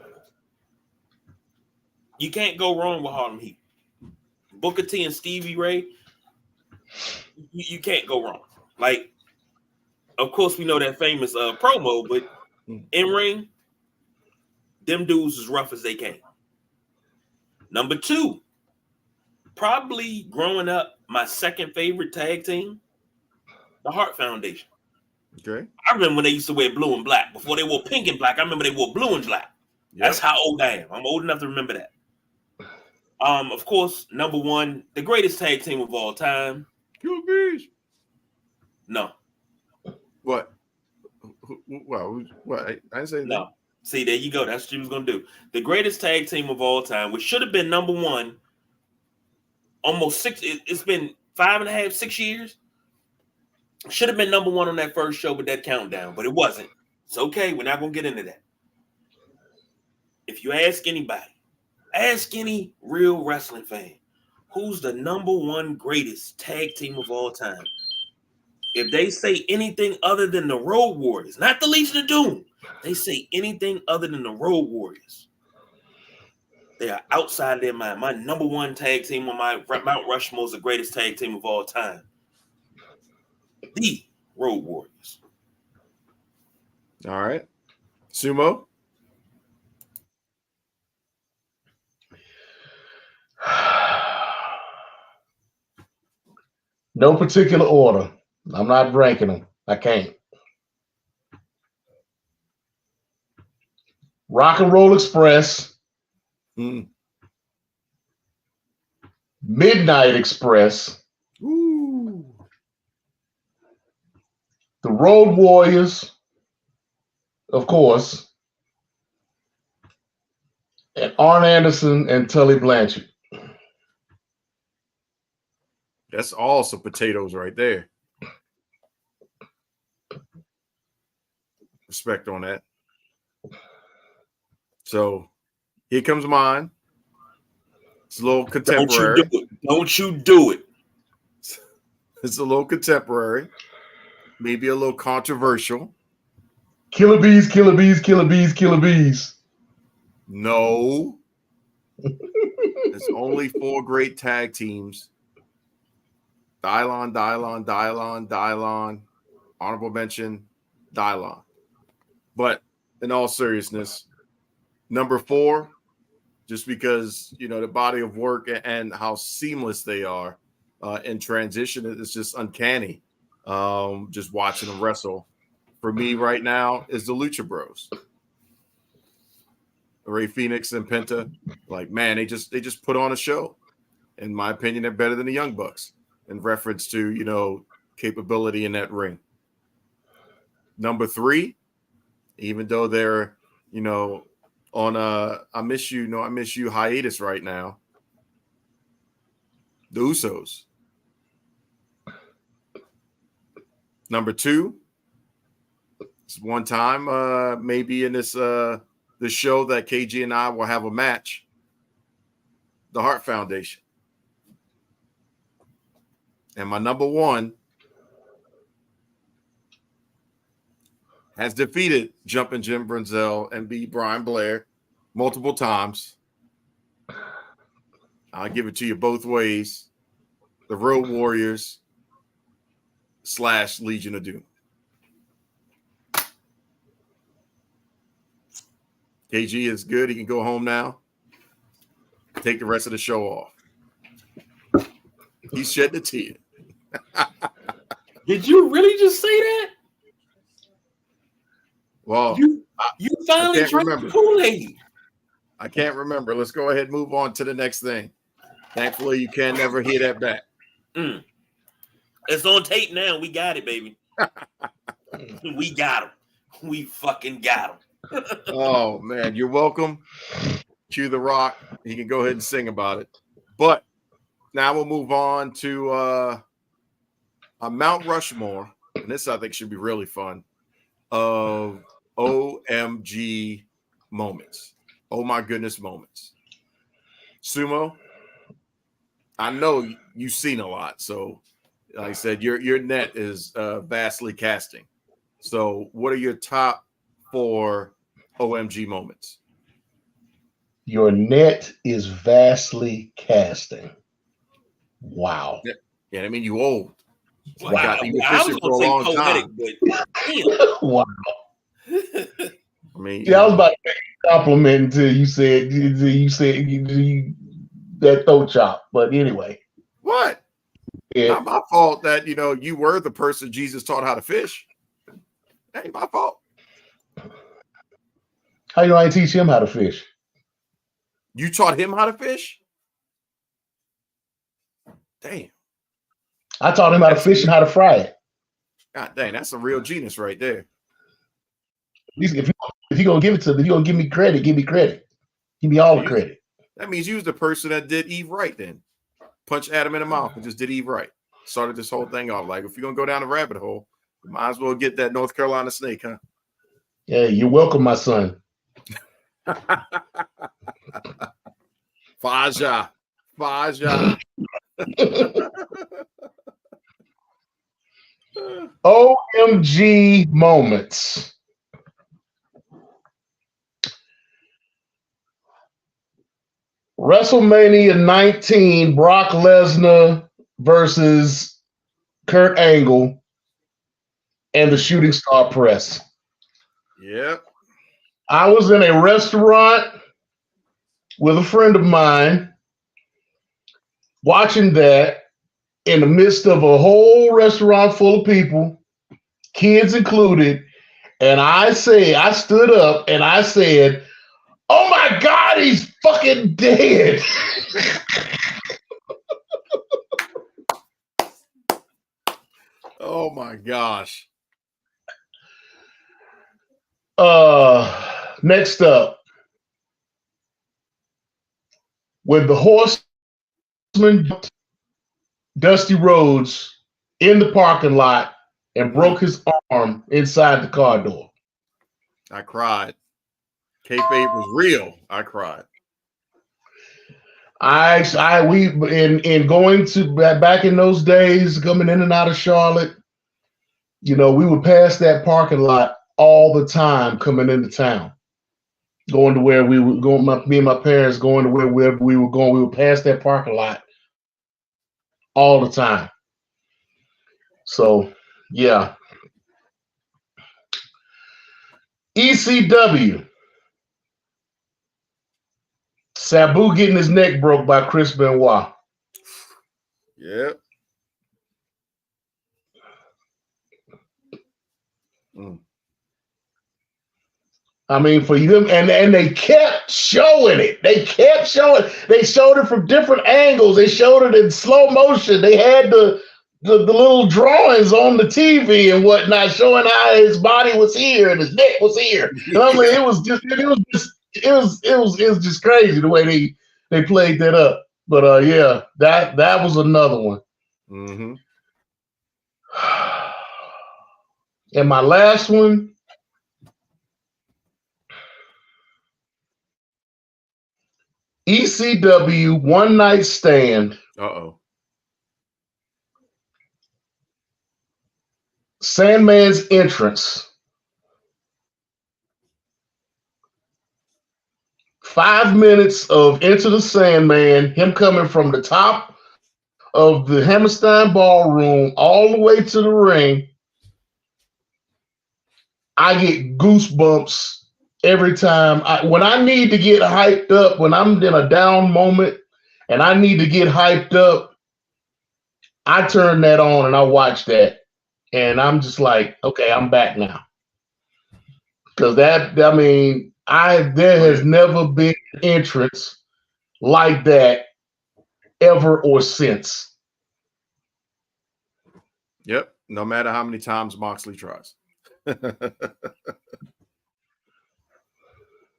You can't go wrong with Harlem Heat. Booker T and Stevie Ray, you can't go wrong. Like, of course, we know that famous promo, but in ring, them dudes as rough as they can. Number 2, probably growing up, my second favorite tag team, the Hart Foundation. Okay. I remember when they used to wear blue and black. Before they wore pink and black, I remember they wore blue and black. Yep. That's how old I am. I'm old enough to remember that. Of course, number 1, the greatest tag team of all time. Kill Bees. No. What? Well, what? I didn't say no. See, there you go. That's what you was gonna do. The greatest tag team of all time, which should have been number 1. Almost 6. It's been 5.5, 6 years. Should have been number 1 on that first show with that countdown, but it wasn't. It's okay. We're not gonna get into that. If you ask anybody, ask any real wrestling fan, who's the number 1 greatest tag team of all time? If they say anything other than the Road Warriors, not the Legion of Doom, they say anything other than the Road Warriors, they are outside their mind. My number 1 tag team on my Mount Rushmore is the greatest tag team of all time. The Road Warriors. All right. Sumo? No particular order. I'm not ranking them. I can't. Rock and Roll Express, Midnight Express, Ooh. the Road Warriors, of course, and Arn Anderson and Tully Blanchard. That's all some potatoes right there. Respect on that. So here comes mine. It's a little contemporary. Don't you do it. It's a little contemporary. Maybe a little controversial. Killer Bees, Killer Bees, Killer Bees, Killer Bees. No. There's only 4 great tag teams. Dylon, Dylon, Dylon, Dylon. Honorable mention, Dylon. But in all seriousness, number 4, just because, the body of work and how seamless they are in transition, it's just uncanny. Just watching them wrestle. For me right now is the Lucha Bros. Ray Phoenix and Penta. Like, man, they just put on a show. In my opinion, they're better than the Young Bucks in reference to, capability in that ring. Number 3, even though they're, on I miss you hiatus right now, the Usos. Number 2, it's one time maybe in this show that KG and I will have a match, the Hart Foundation. And my number 1 has defeated Jumpin' Jim Brunzell and B. Brian Blair multiple times. I'll give it to you both ways. The Road Warriors / Legion of Doom. KG is good. He can go home now. Take the rest of the show off. He's shedding a tear. Did you really just say that? Well, you finally drank the Kool-Aid. I can't remember. Let's go ahead and move on to the next thing. Thankfully, you can never hear that back. It's on tape now. We got it, baby. We got him. We fucking got him. Oh, man. You're welcome. Cue the Rock. He can go ahead and sing about it. But now we'll move on to a Mount Rushmore. And this, I think, should be really fun. Of OMG moments. Oh, my goodness moments. Sumo, I know you've seen a lot. So, like I said, your net is vastly casting. So what are your top 4 OMG moments? Your net is vastly casting. Wow. Yeah, I mean, you old. Wow. You've been fishing for a long time. But, wow. I mean, I was about to make a compliment until you said that throat chop. But anyway. What? Yeah. Not my fault that, you were the person Jesus taught how to fish. That ain't my fault. How you know I didn't teach him how to fish? You taught him how to fish? Damn. I taught him how to fish and how to fry it. God dang, that's a real genius right there. If you're gonna give it to me, you're gonna give me credit. Give me credit. Give me all the credit. That means you was the person that did Eve right then. Punch Adam in the mouth and just did Eve right. Started this whole thing off. Like, if you're gonna go down the rabbit hole, you might as well get that North Carolina snake, huh? Yeah, you're welcome, my son. Faja. OMG moments. WrestleMania 19, Brock Lesnar versus Kurt Angle and the Shooting Star Press. Yep. I was in a restaurant with a friend of mine watching that in the midst of a whole restaurant full of people. kids included. And I stood up and I said, "Oh my God, he's fucking dead." Oh my gosh. Next up, when the Horseman jumped Dusty Rhodes in the parking lot and broke his arm inside the car door. I cried. Kayfabe was real. I cried. We in going to back in those days, coming in and out of Charlotte, we would pass that parking lot all the time coming into town, going to where we were going. Me and my parents going to wherever we were going. We would pass that parking lot all the time. So, yeah. ECW. Sabu getting his neck broke by Chris Benoit. Yep. I mean, for them, and they kept showing it. They showed it from different angles. They showed it in slow motion. They had the little drawings on the TV and whatnot, showing how his body was here and his neck was here. And I mean, it was just crazy the way they played that up. But yeah, that was another one. Mm-hmm. And my last one. ECW One Night Stand. Uh-oh. Sandman's entrance. 5 minutes of Into the Sandman, him coming from the top of the Hammerstein Ballroom all the way to the ring. I get goosebumps every time. When I need to get hyped up, when I'm in a down moment and I need to get hyped up, I turn that on and I watch that. And I'm just like, okay, I'm back now. Because there has never been an entrance like that ever or since. Yep. No matter how many times Moxley tries. All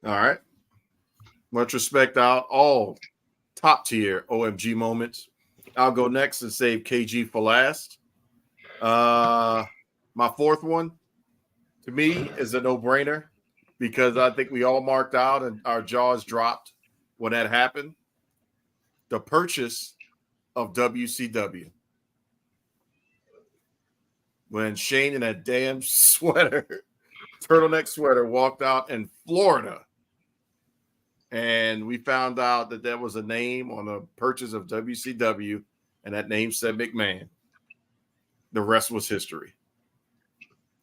right. Much respect out. All top tier OMG moments. I'll go next and save KG for last. My fourth one, to me, is a no-brainer because I think we all marked out and our jaws dropped when that happened. The purchase of WCW. When Shane in that damn sweater, turtleneck sweater, walked out in Florida. And we found out that there was a name on the purchase of WCW, and that name said McMahon. The rest was history.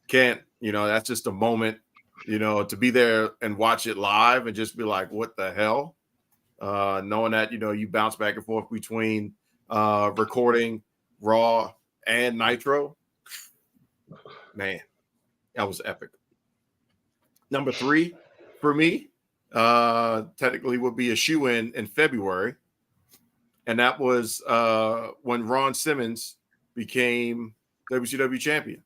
That's just a moment, to be there and watch it live and just be like, what the hell? Knowing that, you bounce back and forth between recording Raw and Nitro. Man, that was epic. Number 3 for me, technically would be a shoe-in in February. And that was when Ron Simmons became WCW champion.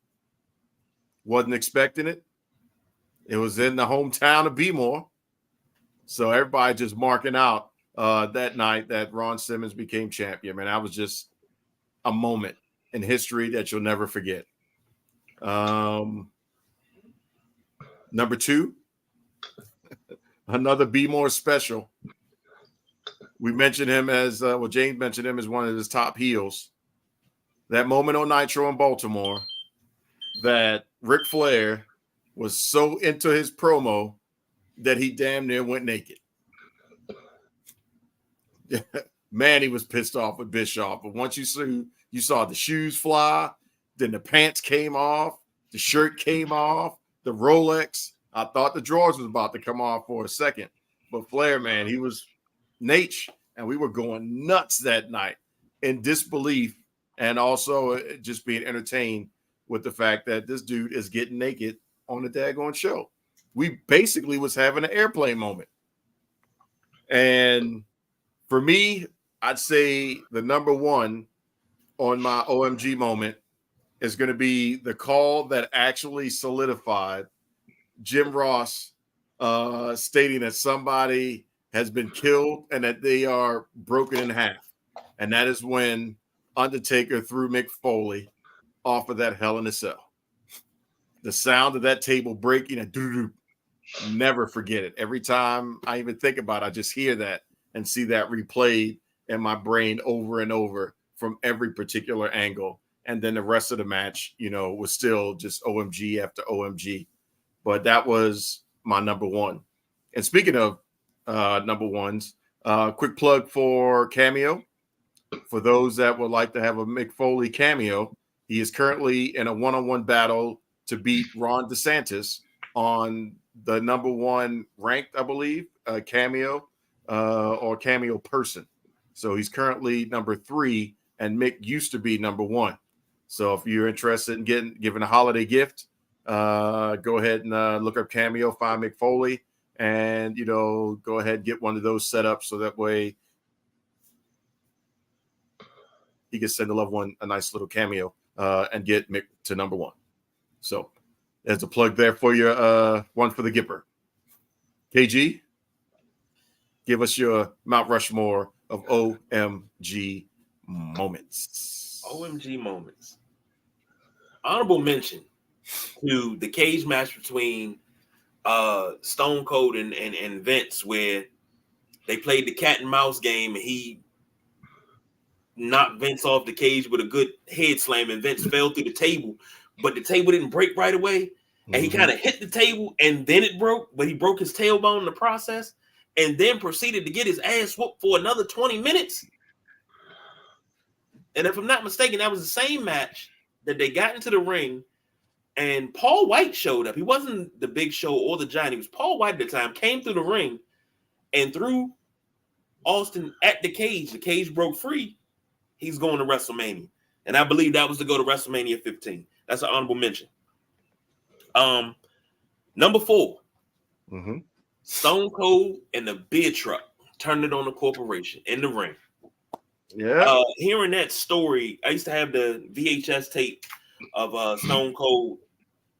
Wasn't expecting it. It was in the hometown of Bmore. So everybody just marking out that night that Ron Simmons became champion. Man, that was just a moment in history that you'll never forget. Number 2, another Bmore special. We mentioned him as James mentioned him as one of his top heels. That moment on Nitro in Baltimore that Ric Flair was so into his promo that he damn near went naked. Man, he was pissed off with Bischoff. But once you saw the shoes fly, then the pants came off, the shirt came off, the Rolex. I thought the drawers was about to come off for a second. But Flair, man, he was Nate, and we were going nuts that night in disbelief and also just being entertained with the fact that this dude is getting naked on the daggone show. We basically was having an airplane moment. And for me, I'd say the number one on my OMG moment is going to be the call that actually solidified Jim Ross stating that somebody has been killed and that they are broken in half. And that is when Undertaker threw Mick Foley off of that Hell in a Cell. The sound of that table breaking and doo-doo, never forget it. Every time I even think about it, I just hear that and see that replayed in my brain over and over from every particular angle. And then the rest of the match, was still just OMG after OMG. But that was my number one. And speaking of number ones, quick plug for Cameo. For those that would like to have a Mick Foley cameo, he is currently in a one-on-one battle to beat Ron DeSantis on the number one ranked, I believe, cameo or cameo person. So he's currently number 3, and Mick used to be number 1. So if you're interested in giving a holiday gift, go ahead and look up Cameo, find Mick Foley, and go ahead and get one of those set up so that way he can send a loved one a nice little cameo and get Mick to number 1. So there's a plug there for your one for the Gipper. KG, give us your Mount Rushmore of OMG moments. OMG moments. Honorable mention to the cage match between Stone Cold and Vince, where they played the cat and mouse game, and he knocked Vince off the cage with a good head slam, and Vince fell through the table, but the table didn't break right away, and he kind of hit the table, and then it broke, but he broke his tailbone in the process, and then proceeded to get his ass whooped for another 20 minutes. And if I'm not mistaken, that was the same match that they got into the ring, and Paul White showed up. He wasn't the Big Show or the Giant. He was Paul White at the time, came through the ring and threw Austin at the cage. The cage broke free. He's going to WrestleMania. And I believe that was to go to WrestleMania 15. That's an honorable mention. Number 4. Stone Cold and the beer truck turned it on the corporation in the ring. Yeah. Hearing that story, I used to have the VHS tape of Stone Cold.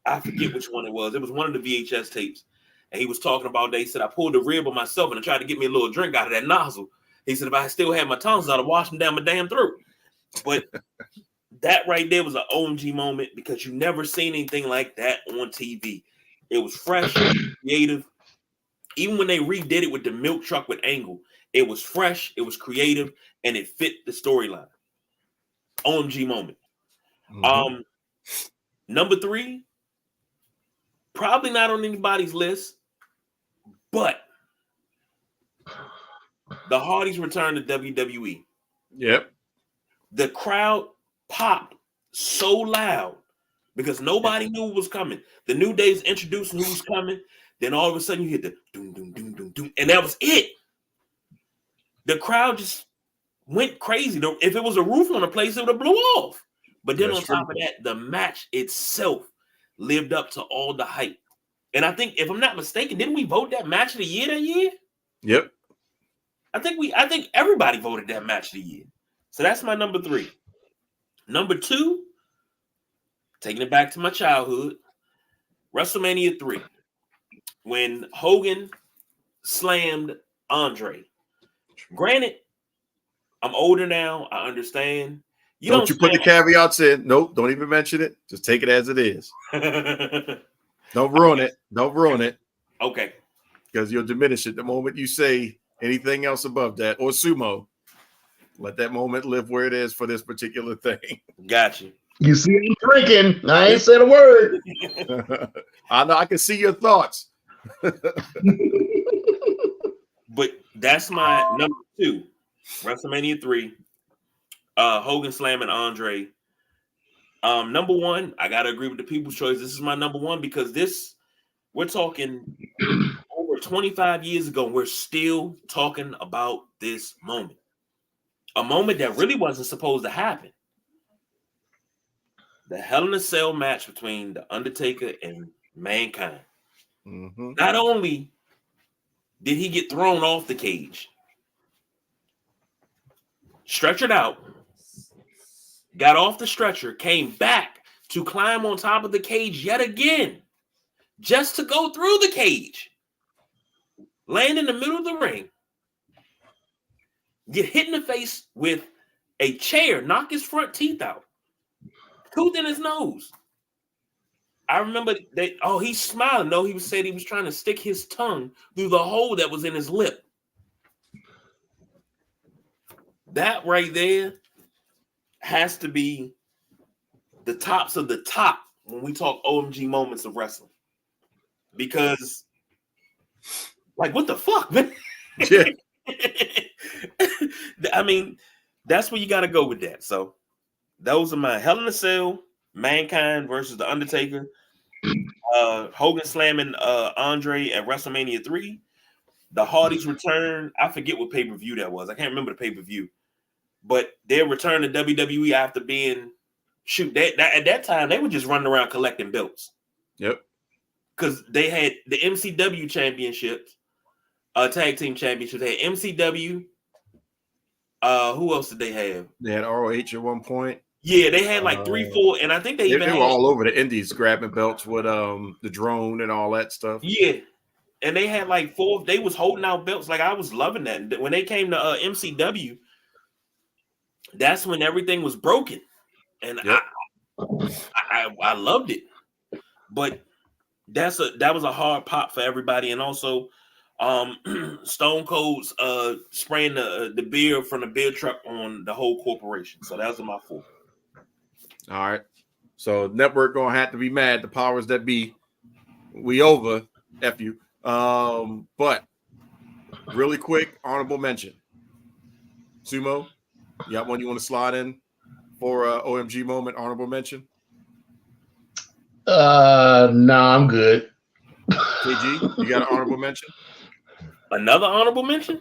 I forget which one it was. It was one of the VHS tapes. And he was talking about, they said, I pulled the rib on myself and I tried to get me a little drink out of that nozzle. He said, if I still had my tonsils, I'd have washed them down my damn throat. But that right there was an OMG moment because you never seen anything like that on TV. It was fresh, creative. Even when they redid it with the milk truck with Angle, it was fresh, it was creative, and it fit the storyline. OMG moment. Number 3, probably not on anybody's list, but the Hardys returned to WWE. Yep. The crowd popped so loud because nobody knew what was coming. The New Day's introducing who was coming. Then all of a sudden you hit the doom, doom, doom, doom, doom, and that was it. The crowd just went crazy. If it was a roof on the place, it would have blew off. But then on top of that, the match itself lived up to all the hype. And I think, if I'm not mistaken, didn't we vote that match of the year that year? Yep. I think everybody voted that match of the year. So that's my number 3. Number 2, taking it back to my childhood, WrestleMania 3, when Hogan slammed Andre. Granted, I'm older now. I understand. Don't you put the caveats in. Nope, don't even mention it. Just take it as it is. Don't ruin it. Don't ruin it. Okay. Because you'll diminish it the moment you say anything else above that, or sumo. Let that moment live where it is for this particular thing. Gotcha. You see me drinking. I ain't said a word. I know. I can see your thoughts. But that's my number 2. WrestleMania 3. Hogan slamming Andre. Number 1, I gotta agree with the people's choice. This is my number 1 because we're talking over 25 years ago. We're still talking about this moment. A moment that really wasn't supposed to happen. the Hell in a Cell match between The Undertaker and Mankind. Mm-hmm. Not only did he get thrown off the cage, stretchered out, got off the stretcher, came back to climb on top of the cage yet again, just to go through the cage, land in the middle of the ring, get hit in the face with a chair, knock his front teeth out, tooth in his nose. I remember that. Oh, he's smiling. No, he was saying he was trying to stick his tongue through the hole that was in his lip. That right there has to be the tops of the top when we talk OMG moments of wrestling. Because, like, what the fuck, man? Yeah. I mean, that's where you got to go with that. So, those are my Hell in a Cell, Mankind versus The Undertaker, Hogan slamming Andre at WrestleMania 3, the Hardys return. I forget what pay-per-view that was. I can't remember the pay-per-view. But their return to WWE after being at that time, they were just running around collecting belts. Yep. Because they had the MCW championships, tag team championships. They had MCW. Who else did they have? They had ROH at one point. Yeah, they had like 3, 4, and I think they even were all over the indies grabbing belts with the drone and all that stuff. Yeah. And they had like 4, they was holding out belts. Like, I was loving that. When they came to MCW, that's when everything was broken. And yep. I loved it. But that was a hard pop for everybody. And also Stone Cold's spraying the beer from the beer truck on the whole corporation. So that was my 4. All right. So network gonna have to be mad. The powers that be. We over. F you. But really quick, honorable mention. Sumo, you got one you want to slide in for OMG moment, honorable mention? No, I'm good. KG, you got an honorable mention? Another honorable mention?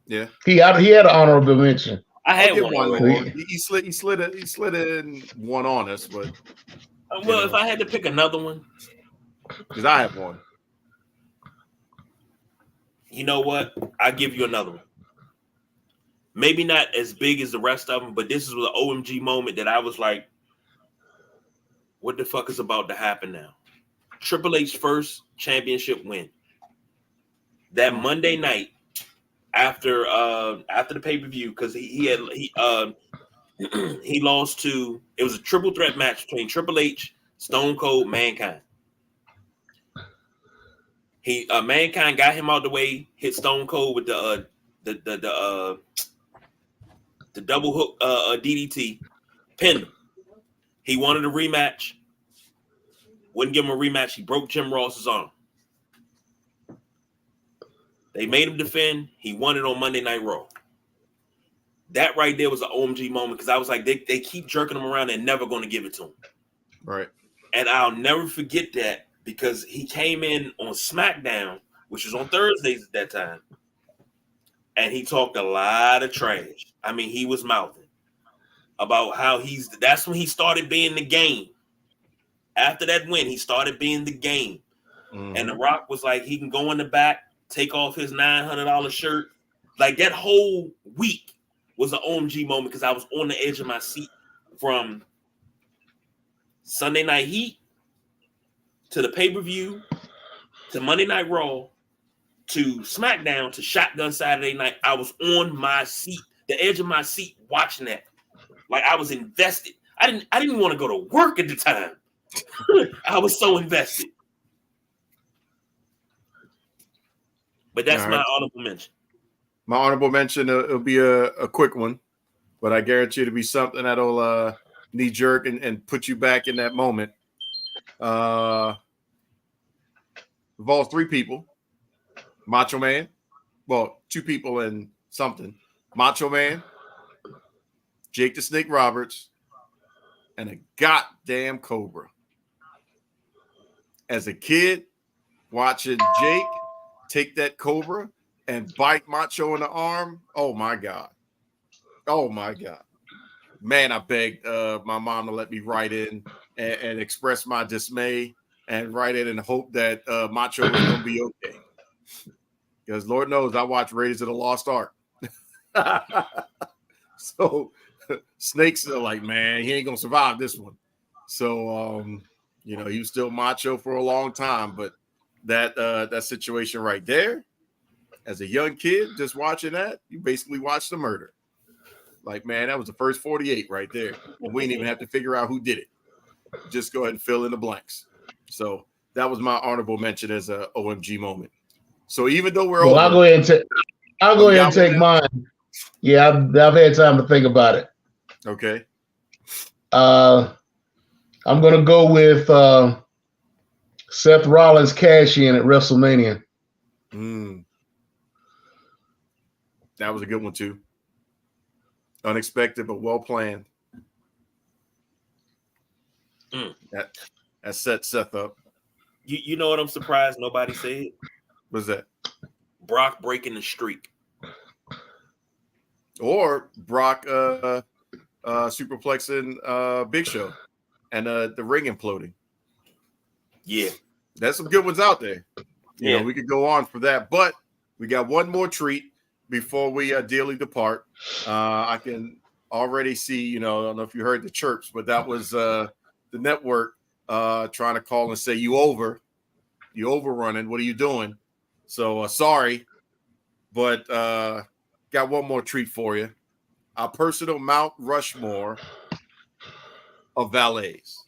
Yeah. He had an honorable mention. I had one. He slid in one on us, but well, if I had to pick another one, because I have one. You know what? I'll give you another one. Maybe not as big as the rest of them, but this is an OMG moment that I was like, what the fuck is about to happen now? Triple H's first championship win. That Monday night after the pay-per-view, because he lost to, it was a triple threat match between Triple H, Stone Cold, Mankind. Mankind got him out the way, hit Stone Cold with the double hook DDT, pinned him. He wanted a rematch. Wouldn't give him a rematch. He broke Jim Ross's arm. They made him defend. He won it on Monday Night Raw. That right there was an OMG moment because I was like, they keep jerking him around. They're never going to give it to him. Right. And I'll never forget that because he came in on SmackDown, which was on Thursdays at that time, and he talked a lot of trash. I mean, he was mouthing about how that's when he started being the game. After that win, he started being the game. Mm-hmm. And The Rock was like, he can go in the back, take off his $900 shirt. Like, that whole week was an OMG moment because I was on the edge of my seat from Sunday Night Heat to the pay-per-view to Monday Night Raw to SmackDown to Shotgun Saturday Night. I was on my seat, the edge of my seat, watching that. Like, I was invested. I didn't want to go to work at the time. I was so invested. But that's right. My honorable mention. My honorable mention, it'll be a quick one, but I guarantee it'll be something that'll knee jerk and put you back in that moment. Involves 3 people. Macho Man. Well, 2 people and something. Macho Man, Jake the Snake Roberts, and a goddamn Cobra. As a kid, watching Jake take that Cobra and bite Macho in the arm, oh my God. Oh my God. Man, I begged my mom to let me write in and express my dismay and write it and hope that Macho was going to be okay. Because Lord knows I watch Raiders of the Lost Ark. So Snakes are like, man, he ain't going to survive this one. So, he was still Macho for a long time. But that situation right there, as a young kid, just watching that, you basically watched the murder. Like, man, that was the first 48 right there. And we didn't even have to figure out who did it. Just go ahead and fill in the blanks. So that was my honorable mention as a OMG moment. So even though we're over, I'll go ahead and take mine. Yeah, I've had time to think about it. Okay. I'm gonna go with Seth Rollins cash-in at WrestleMania. That was a good one too. Unexpected but well planned. That set Seth up. You know what I'm surprised nobody said? What's that? Brock breaking the streak. Or Brock superplexing Big Show and the ring imploding. Yeah. There's some good ones out there. You know, we could go on for that, but we got one more treat before we dearly depart. I can already see, I don't know if you heard the chirps, but that was the network trying to call and say, you overrunning. What are you doing? So sorry, but got one more treat for you. Our personal Mount Rushmore of valets.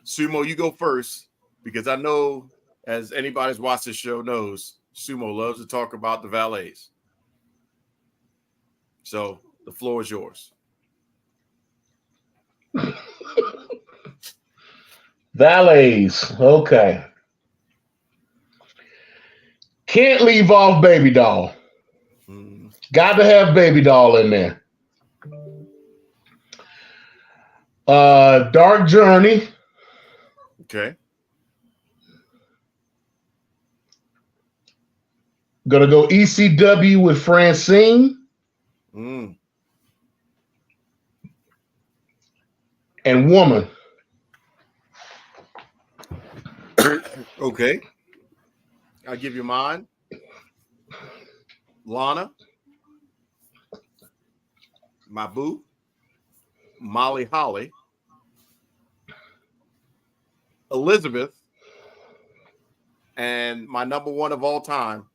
Sumo, you go first, because I know, as anybody's watched this show knows, Sumo loves to talk about the valets. So the floor is yours. Valets. Okay. Can't leave off Baby Doll. Got to have Baby Doll in there. Dark Journey. Okay. Gonna go ECW with Francine. And Woman. Okay. I'll give you mine. Lana. My boo. Molly Holly. Elizabeth. And my number one of all time,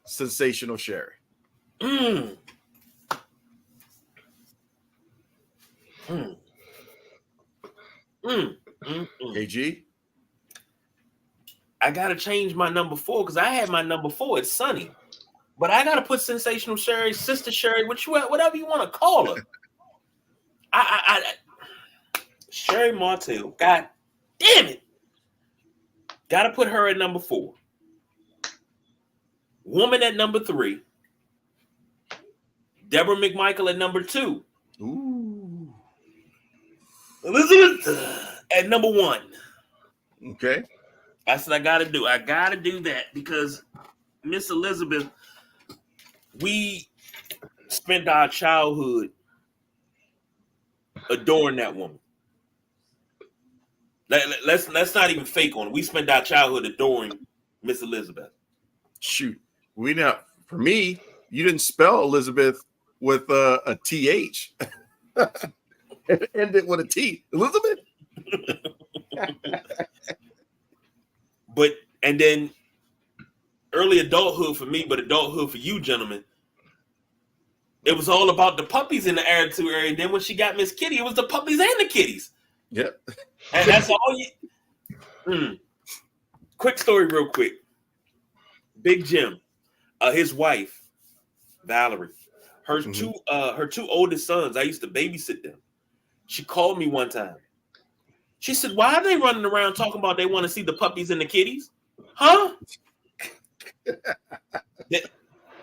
Sensational Sherry. KG? I gotta change my number 4 because I had my number 4. It's Sunny, but I gotta put Sensational Sherry, Sister Sherry, whatever you want to call her. Sherry Martel. God damn it! Gotta put her at number 4. Woman at number 3. Deborah McMichael at number 2. Ooh. Elizabeth at number 1. Okay. That's what I gotta do. I gotta do that because Miss Elizabeth, we spent our childhood adoring that woman. Let's not even fake on it. We spent our childhood adoring Miss Elizabeth. Shoot. For me, you didn't spell Elizabeth with a TH. It ended with a T. Elizabeth? And then early adulthood for me, but adulthood for you, gentlemen, it was all about the puppies in the Attitude Era. And then when she got Miss Kitty, it was the puppies and the kitties. Yep. And that's all you. Quick story, real quick. Big Jim, his wife, Valerie, her two oldest sons, I used to babysit them. She called me one time. She said, why are they running around talking about they want to see the puppies and the kitties? Huh?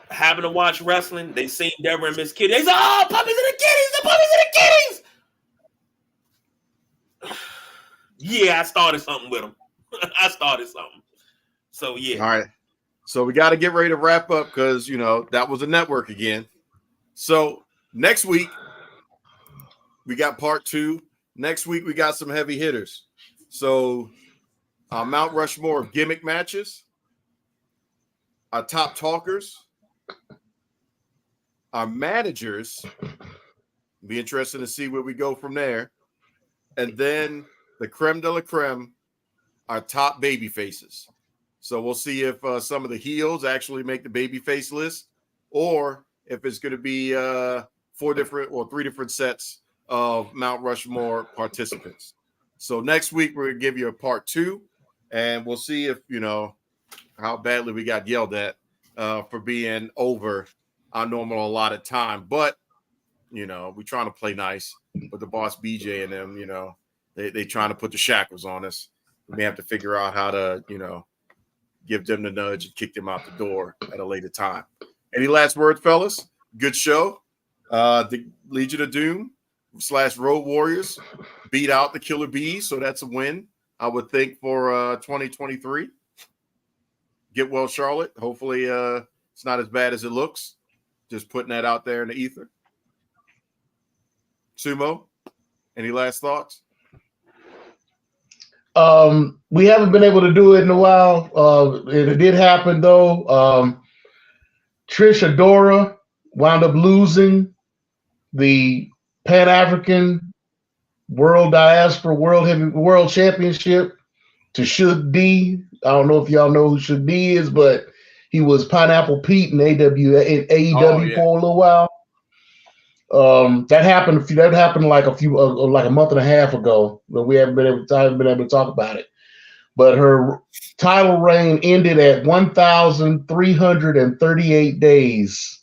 Having to watch wrestling, they seen Deborah and Miss Kitty. They said, oh, puppies and the kitties, the puppies and the kitties. Yeah, I started something with them. So, yeah. All right. So we got to get ready to wrap up because, that was a network again. So next week, we got part 2 Next week, we got some heavy hitters. So, Mount Rushmore of gimmick matches, our top talkers, our managers. Be interested to see where we go from there. And then the creme de la creme, our top baby faces. So we'll see if some of the heels actually make the baby face list, or if it's going to be 3 different sets of Mount Rushmore participants. So next week, we're going to give you a part 2, and we'll see if, how badly we got yelled at for being over our normal allotted time. But, we're trying to play nice. But the boss BJ and them, they trying to put the shackles on us. We may have to figure out how to, give them the nudge and kick them out the door at a later time. Any last words, fellas? Good show. The Legion of Doom / Road Warriors beat out the Killer Bees, so that's a win, I would think, for 2023. Get well, Charlotte. Hopefully it's not as bad as it looks. Just putting that out there in the ether. Sumo, any last thoughts? We haven't been able to do it in a while. It did happen, though. Trish Adora wound up losing the Pan-African World Championship to Shook D. I don't know if y'all know who Shook D is, but he was Pineapple Pete in AEW for a little while. That happened like a month and a half ago, but I haven't been able to talk about it. But her title reign ended at 1,338 days.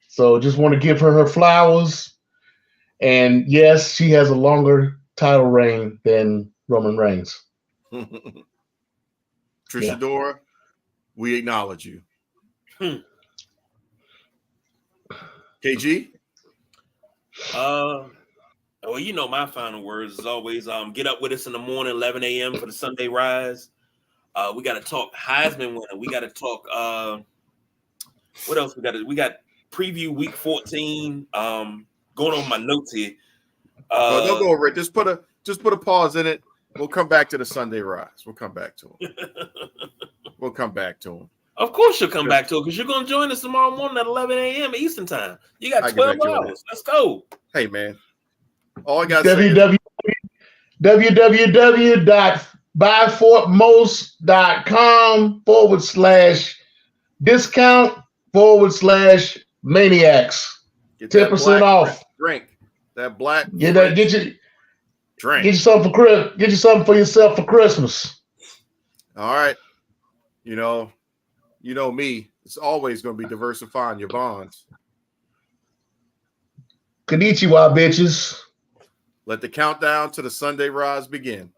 So just want to give her flowers. And yes, she has a longer title reign than Roman Reigns. Trish Adora, we acknowledge you. KG? Well, my final words is always get up with us in the morning, 11 a.m. for the Sunday Rise. We got to talk Heisman winner. We got to talk what else we got preview week 14. Going on my notes here. Don't go over it. Just put a pause in it. We'll come back to the Sunday Rise. We'll come back to him. Of course you'll come back to it, because you're going to join us tomorrow morning at 11 a.m. Eastern time. You got 12 hours. Let's go. Hey, man. All I got to say is www.buyfortmost.com/discount/maniacs. 10% off. Drink. That black. Get you something for Get you something for yourself for Christmas. All right. You know me. It's always going to be diversifying your bonds. Konnichiwa, bitches. Let the countdown to the Sunday Rise begin.